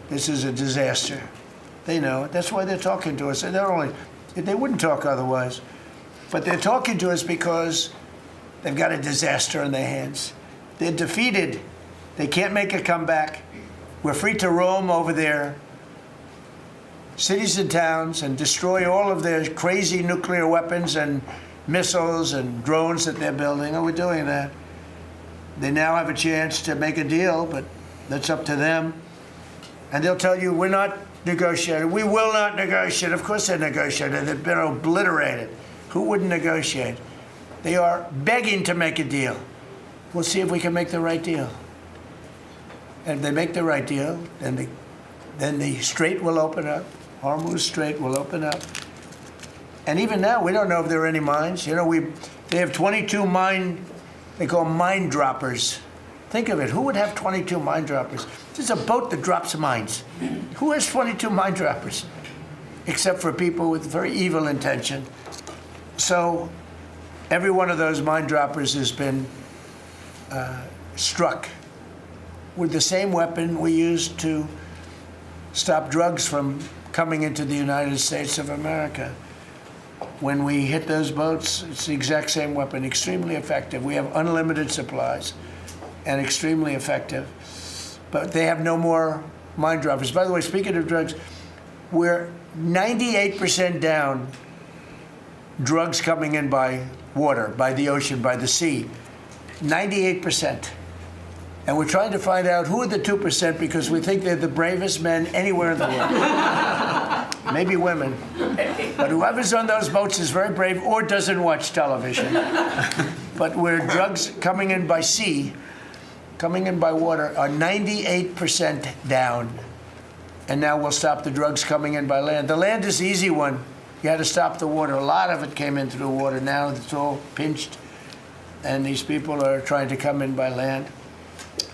this is a disaster. They know it. That's why they're talking to us. They wouldn't talk otherwise. But they're talking to us because they've got a disaster in their hands. They're defeated. They can't make a comeback. We're free to roam over their cities and towns and destroy all of their crazy nuclear weapons and missiles and drones that they're building. Oh, we're doing that. They now have a chance to make a deal, but that's up to them. And they'll tell you, we're not negotiating. We will not negotiate. Of course they're negotiating. They've been obliterated. Who wouldn't negotiate? They are begging to make a deal. We'll see if we can make the right deal. And if they make the right deal, then the strait will open up. Hormuz Strait will open up. And even now, we don't know if there are any mines. You know, they have 22 they call mine droppers. Think of it. Who would have 22 mine droppers? There's a boat that drops mines. Who has 22 mine droppers? Except for people with very evil intention. So every one of those mine droppers has been struck with the same weapon we used to stop drugs from coming into the United States of America. When we hit those boats, it's the exact same weapon, extremely effective. We have unlimited supplies and extremely effective. But they have no more mine droppers. By the way, speaking of drugs, we're 98% down drugs coming in by water, by the ocean, by the sea. 98%. And we're trying to find out who are the 2% because we think they're the bravest men anywhere in the world. Maybe women. But whoever's on those boats is very brave or doesn't watch television. But where drugs coming in by sea, coming in by water, are 98% down. And now we'll stop the drugs coming in by land. The land is the easy one. You had to stop the water. A lot of it came in through the water. Now it's all pinched. And these people are trying to come in by land.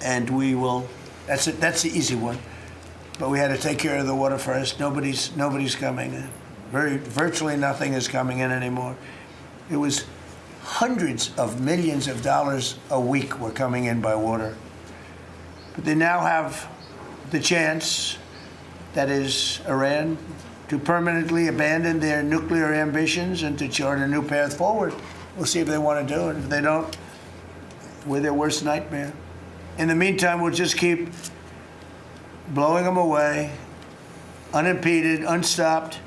And we will, that's it, that's the easy one. But we had to take care of the water first. Nobody's coming in. Virtually nothing is coming in anymore. It was hundreds of millions of dollars a week were coming in by water. But they now have the chance, that is Iran, to permanently abandon their nuclear ambitions and to chart a new path forward. We'll see if they want to do it. If they don't, we're their worst nightmare. In the meantime, we'll just keep blowing them away, unimpeded, unstopped.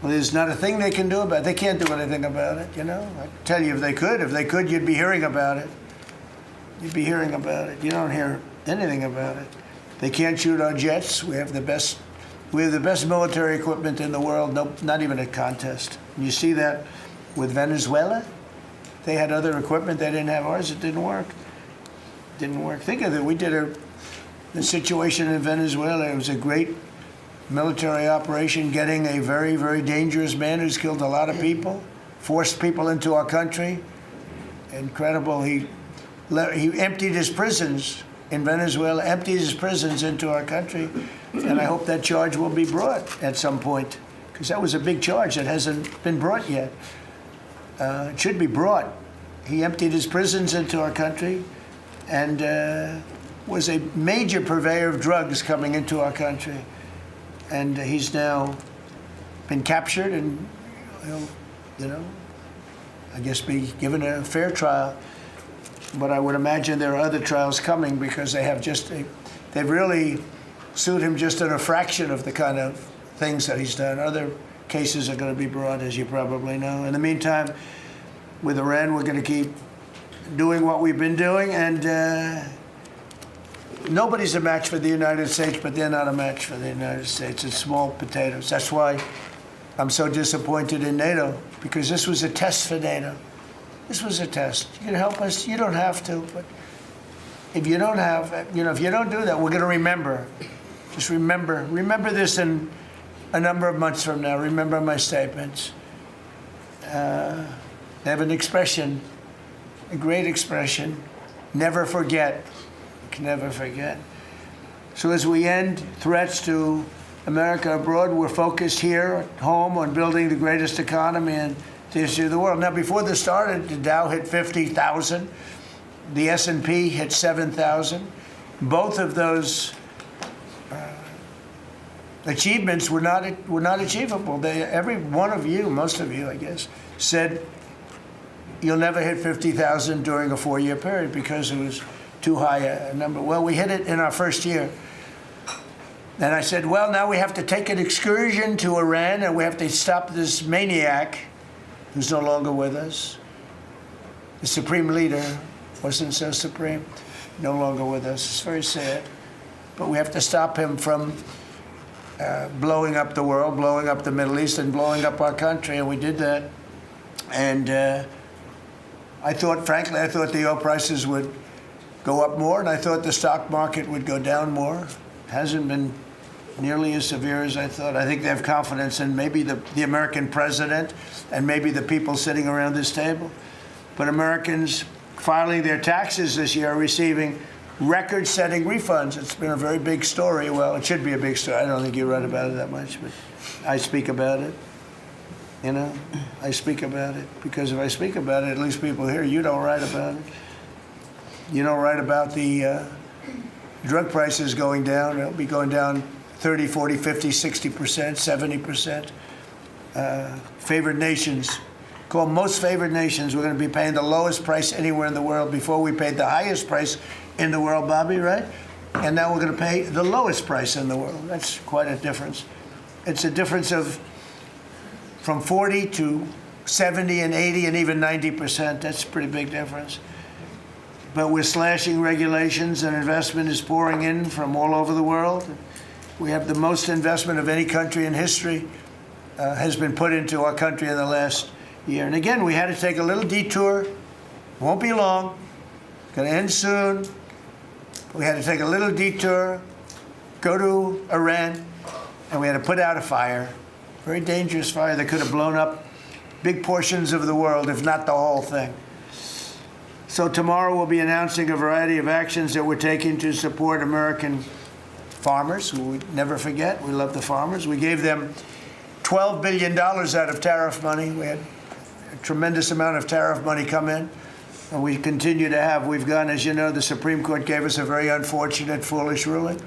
Well, there's not a thing they can do about it. They can't do anything about it, you know. I tell you, if they could, you'd be hearing about it. You'd be hearing about it. You don't hear anything about it. They can't shoot our jets. We have the best military equipment in the world. No, not even a contest. You see that with Venezuela. They had other equipment. They didn't have ours. It didn't work. Didn't work. Think of it. We did the situation in Venezuela. It was a great military operation, getting a very, very dangerous man who's killed a lot of people, forced people into our country. Incredible. He emptied his prisons in Venezuela, emptied his prisons into our country, and I hope that charge will be brought at some point, because that was a big charge that hasn't been brought yet. It should be brought. He emptied his prisons into our country and was a major purveyor of drugs coming into our country. And he's now been captured and, you know, I guess be given a fair trial. But I would imagine there are other trials coming because they have they've really sued him just in a fraction of the kind of things that he's done. Other cases are going to be brought, as you probably know. In the meantime, with Iran, we're going to keep doing what we've been doing, and nobody's a match for the United States, but they're not a match for the United States. It's small potatoes. That's why I'm so disappointed in NATO, because this was a test for NATO. This was a test. You can help us. You don't have to, but if you don't have, if you don't do that, we're going to remember. Just remember this in a number of months from now. Remember my statements. They have an expression, a great expression, never forget. You can never forget. So as we end threats to America abroad, we're focused here at home on building the greatest economy in the history of the world. Now, before this started, the Dow hit 50,000. The S&P hit 7,000. Both of those achievements were not achievable. Every one of you, most of you, I guess, said you'll never hit 50,000 during a 4-year period because it was too high a number. Well, we hit it in our first year. And I said, well, now we have to take an excursion to Iran and we have to stop this maniac who's no longer with us. The supreme leader wasn't so supreme, no longer with us. It's very sad. But we have to stop him from blowing up the world, blowing up the Middle East, and blowing up our country, and we did that. And frankly, I thought the oil prices would go up more, and I thought the stock market would go down more. It hasn't been nearly as severe as I thought. I think they have confidence in maybe the American president and maybe the people sitting around this table. But Americans filing their taxes this year are receiving record-setting refunds. It's been a very big story. Well, it should be a big story. I don't think you read about it that much, but I speak about it. You know, I speak about it because if I speak about it, at least people hear. You don't write about it. You know right about the drug prices going down. It'll be going down 30, 40, 50, 60%, 70%. Favored nations, called most favored nations, we're going to be paying the lowest price anywhere in the world. Before we paid the highest price in the world, Bobby, right? And now we're going to pay the lowest price in the world. That's quite a difference. It's a difference of from 40 to 70 and 80 and even 90%. That's a pretty big difference. But we're slashing regulations and investment is pouring in from all over the world. We have the most investment of any country in history has been put into our country in the last year. And again, we had to take a little detour. Won't be long. Going to end soon. We had to take a little detour, go to Iran, and we had to put out a fire. Very dangerous fire that could have blown up big portions of the world, if not the whole thing. So tomorrow we'll be announcing a variety of actions that we're taking to support American farmers, who we never forget. We love the farmers. We gave them $12 billion out of tariff money. We had a tremendous amount of tariff money come in, and we continue to have. We've gone, as you know, the Supreme Court gave us a very unfortunate, foolish ruling,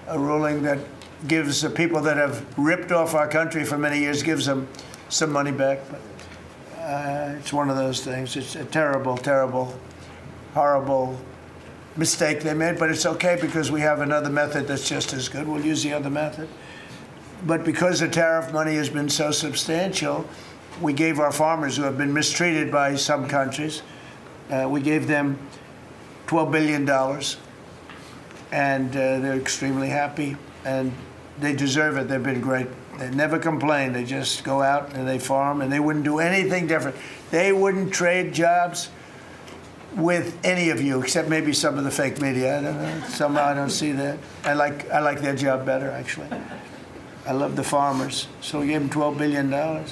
a ruling that gives the people that have ripped off our country for many years, gives them some money back. But it's one of those things. It's a terrible, terrible, horrible mistake they made, but it's okay because we have another method that's just as good. We'll use the other method. But because the tariff money has been so substantial, we gave our farmers who have been mistreated by some countries, we gave them $12 billion, and they're extremely happy, and they deserve it. They've been great. They never complain. They just go out and they farm, and they wouldn't do anything different. They wouldn't trade jobs with any of you, except maybe some of the fake media. I don't know. Somehow I don't see that. I like their job better, actually. I love the farmers. So we gave them $12 billion.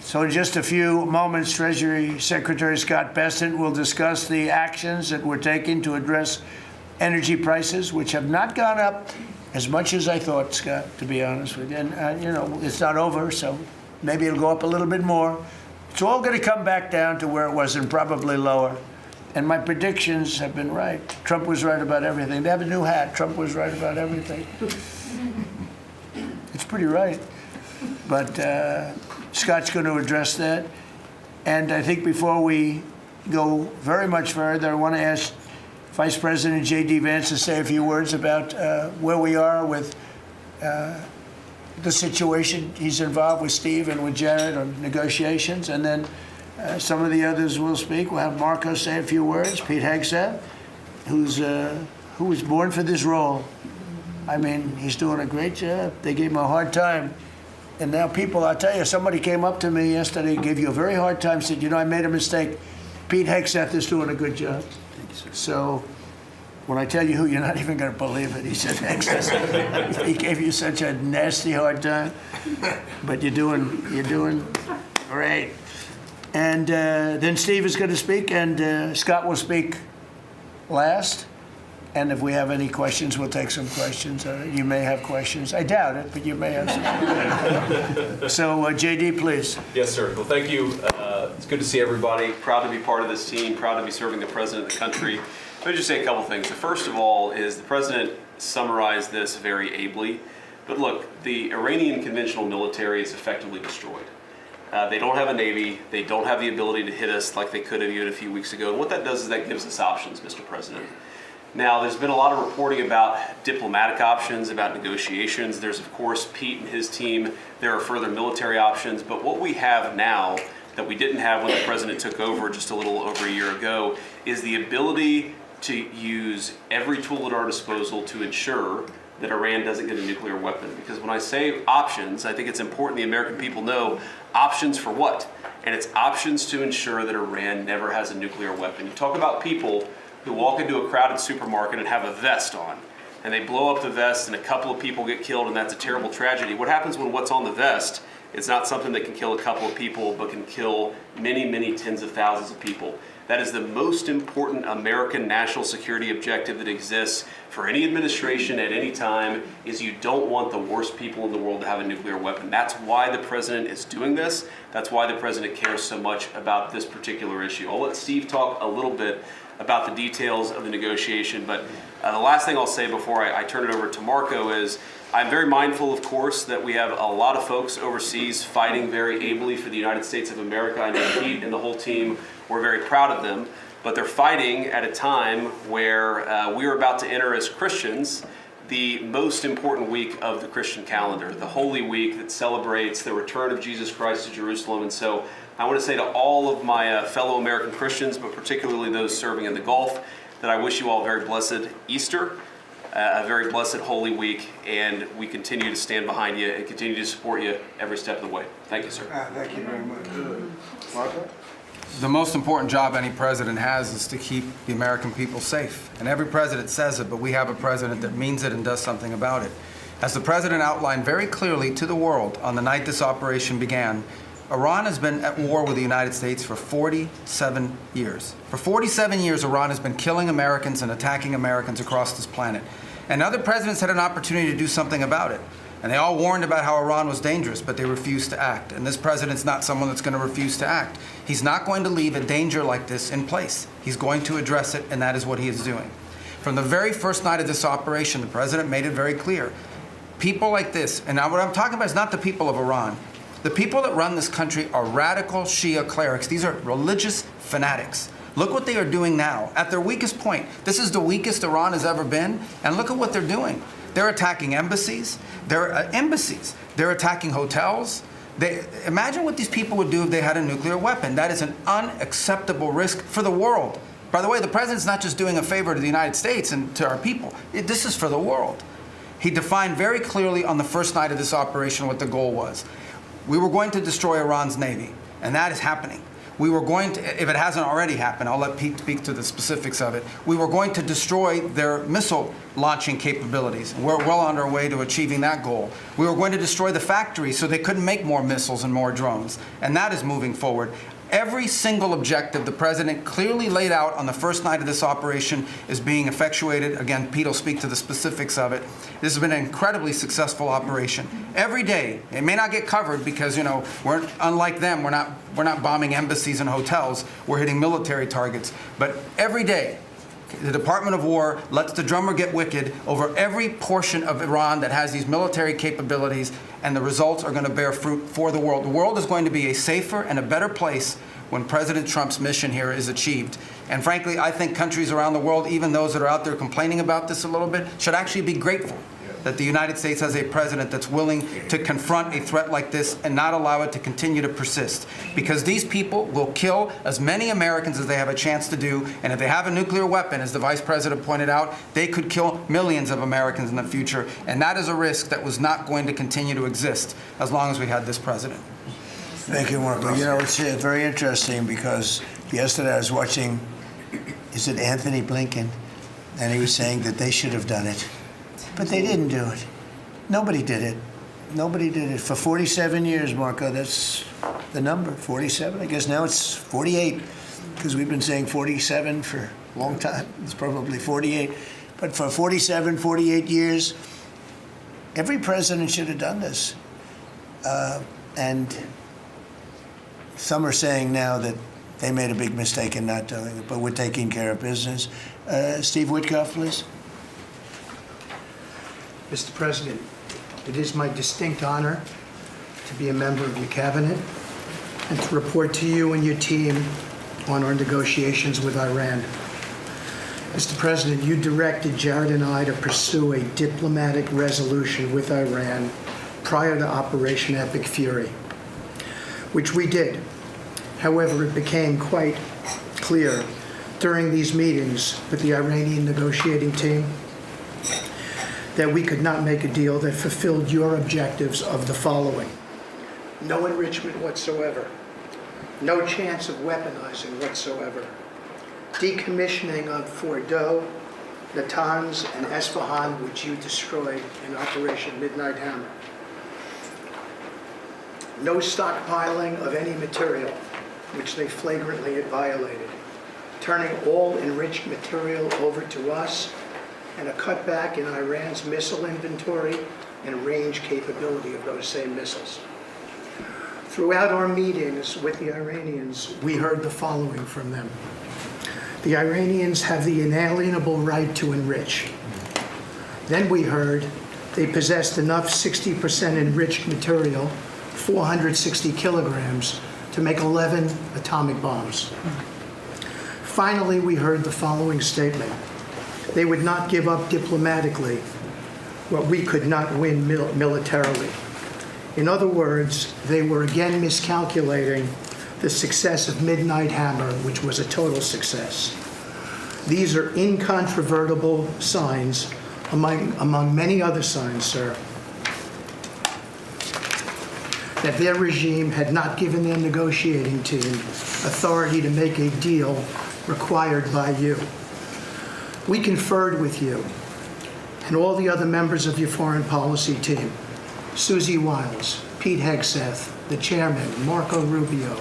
So in just a few moments, Treasury Secretary Scott Bessent will discuss the actions that we're taking to address energy prices, which have not gone up as much as I thought, Scott, to be honest with you. And, you know, it's not over, so maybe it'll go up a little bit more. It's all going to come back down to where it was and probably lower. And my predictions have been right. Trump was right about everything. They have a new hat. Trump was right about everything. It's pretty right. But Scott's going to address that. And I think before we go very much further, I want to ask Vice President J.D. Vance to say a few words about where we are with the situation he's involved with Steve and with Jared on negotiations. And then some of the others will speak. We'll have Marco say a few words. Pete Hegseth, who was born for this role. I mean, he's doing a great job. They gave him a hard time. And now people, I'll tell you, somebody came up to me yesterday, gave you a very hard time, said, you know, I made a mistake. Pete Hegseth is doing a good job. So when I tell you who, you're not even going to believe it. He said Hegseth. He gave you such a nasty hard time. But you're doing great. And then Steve is going to speak, and Scott will speak last. And if we have any questions, we'll take some questions. You may have questions. I doubt it, but you may have some. So, JD, please. Yes, sir. Well, thank you. It's good to see everybody. Proud to be part of this team. Proud to be serving the president of the country. Let me just say a couple things. The first of all is the president summarized this very ably. But look, the Iranian conventional military is effectively destroyed. They don't have a navy. They don't have the ability to hit us like they could have even a few weeks ago. And what that does is that gives us options, Mr. President. Now, there's been a lot of reporting about diplomatic options, about negotiations. There's, of course, Pete and his team. There are further military options. But what we have now that we didn't have when the president took over just a little over a year ago is the ability to use every tool at our disposal to ensure that Iran doesn't get a nuclear weapon. Because when I say options, I think it's important the American people know options for what? And it's options to ensure that Iran never has a nuclear weapon. You talk about people who walk into a crowded supermarket and have a vest on, and they blow up the vest and a couple of people get killed, and that's a terrible tragedy. What happens when what's on the vest is not something that can kill a couple of people, but can kill many, many tens of thousands of people? That is the most important American national security objective that exists for any administration at any time, is you don't want the worst people in the world to have a nuclear weapon. That's why the president is doing this. That's why the president cares so much about this particular issue. I'll let Steve talk a little bit about the details of the negotiation. But the last thing I'll say before I turn it over to Marco is I'm very mindful, of course, that we have a lot of folks overseas fighting very ably for the United States of America. I know Pete and the whole team, we're very proud of them, but they're fighting at a time where we are about to enter as Christians the most important week of the Christian calendar, the Holy Week that celebrates the return of Jesus Christ to Jerusalem. And so I want to say to all of my fellow American Christians, but particularly those serving in the Gulf, that I wish you all a very blessed Easter, a very blessed Holy Week, and we continue to stand behind you and continue to support you every step of the way. Thank you, sir. Thank you very much. Marco? The most important job any president has is to keep the American people safe. And every president says it, but we have a president that means it and does something about it. As the president outlined very clearly to the world on the night this operation began, Iran has been at war with the United States for 47 years. For 47 years, Iran has been killing Americans and attacking Americans across this planet. And other presidents had an opportunity to do something about it. And they all warned about how Iran was dangerous, but they refused to act. And this president's not someone that's going to refuse to act. He's not going to leave a danger like this in place. He's going to address it, and that is what he is doing. From the very first night of this operation, the president made it very clear. People like this, and now what I'm talking about is not the people of Iran. The people that run this country are radical Shia clerics. These are religious fanatics. Look what they are doing now. At their weakest point, this is the weakest Iran has ever been, and look at what they're doing. They're attacking embassies. They're attacking hotels. Imagine what these people would do if they had a nuclear weapon. That is an unacceptable risk for the world. By the way, the president's not just doing a favor to the United States and to our people. This is for the world. He defined very clearly on the first night of this operation what the goal was. We were going to destroy Iran's navy, and that is happening. We were going to, if it hasn't already happened, I'll let Pete speak to the specifics of it. We were going to destroy their missile launching capabilities. We're well on our way to achieving that goal. We were going to destroy the factories so they couldn't make more missiles and more drones. And that is moving forward. Every single objective the president clearly laid out on the first night of this operation is being effectuated. Again, Pete will speak to the specifics of it. This has been an incredibly successful operation. Every day, it may not get covered because, you know, we're unlike them. We're not bombing embassies and hotels. We're hitting military targets. But every day, the Department of War lets the drummer get wicked over every portion of Iran that has these military capabilities, and the results are going to bear fruit for the world. The world is going to be a safer and a better place when President Trump's mission here is achieved. And frankly, I think countries around the world, even those that are out there complaining about this a little bit, should actually be grateful that the United States has a president that's willing to confront a threat like this and not allow it to continue to persist. Because these people will kill as many Americans as they have a chance to do, and if they have a nuclear weapon, as the Vice President pointed out, they could kill millions of Americans in the future, and that is a risk that was not going to continue to exist as long as we had this president. Thank you, Marco. You know, it's very interesting because yesterday I was watching, is it Anthony Blinken? And he was saying that they should have done it. But they didn't do it. Nobody did it. Nobody did it. For 47 years, Marco, that's the number, 47. I guess now it's 48, because we've been saying 47 for a long time. It's probably 48. But for 47, 48 years, every president should have done this. And some are saying now that they made a big mistake in not doing it, but we're taking care of business. Steve Witkoff, please. Mr. President, it is my distinct honor to be a member of your cabinet and to report to you and your team on our negotiations with Iran. Mr. President, you directed Jared and I to pursue a diplomatic resolution with Iran prior to Operation Epic Fury, which we did. However, it became quite clear during these meetings with the Iranian negotiating team that we could not make a deal that fulfilled your objectives of the following: no enrichment whatsoever, no chance of weaponizing whatsoever, decommissioning of Fordo, Natanz, and Esfahan, which you destroyed in Operation Midnight Hammer, no stockpiling of any material, which they flagrantly had violated, turning all enriched material over to us, and a cutback in Iran's missile inventory and range capability of those same missiles. Throughout our meetings with the Iranians, we heard the following from them. The Iranians have the inalienable right to enrich. Then we heard they possessed enough 60% enriched material, 460 kilograms, to make 11 atomic bombs. Finally, we heard the following statement. They would not give up diplomatically what we could not win militarily. In other words, they were again miscalculating the success of Midnight Hammer, which was a total success. These are incontrovertible signs, among many other signs, sir, that their regime had not given their negotiating team authority to make a deal required by you. We conferred with you and all the other members of your foreign policy team, Susie Wiles, Pete Hegseth, the chairman, Marco Rubio,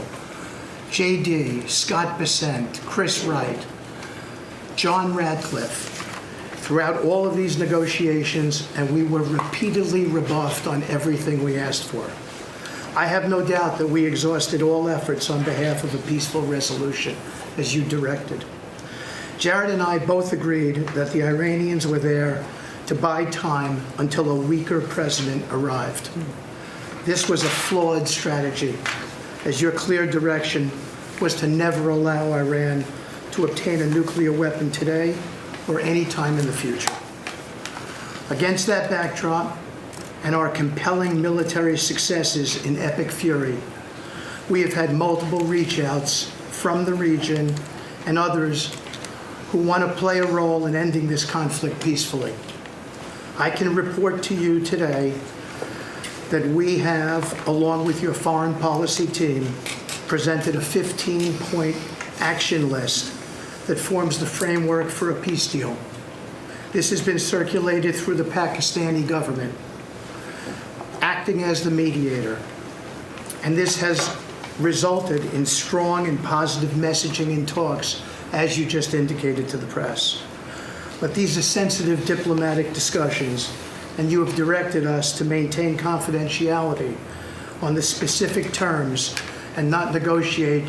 JD, Scott Bessent, Chris Wright, John Radcliffe, throughout all of these negotiations, and we were repeatedly rebuffed on everything we asked for. I have no doubt that we exhausted all efforts on behalf of a peaceful resolution, as you directed. Jared and I both agreed that the Iranians were there to buy time until a weaker president arrived. This was a flawed strategy, as your clear direction was to never allow Iran to obtain a nuclear weapon today or any time in the future. Against that backdrop, and our compelling military successes in epic fury, we have had multiple reach-outs from the region and others who want to play a role in ending this conflict peacefully. I can report to you today that we have, along with your foreign policy team, presented a 15-point action list that forms the framework for a peace deal. This has been circulated through the Pakistani government, acting as the mediator. And this has resulted in strong and positive messaging in talks, as you just indicated to the press. But these are sensitive diplomatic discussions, and you have directed us to maintain confidentiality on the specific terms and not negotiate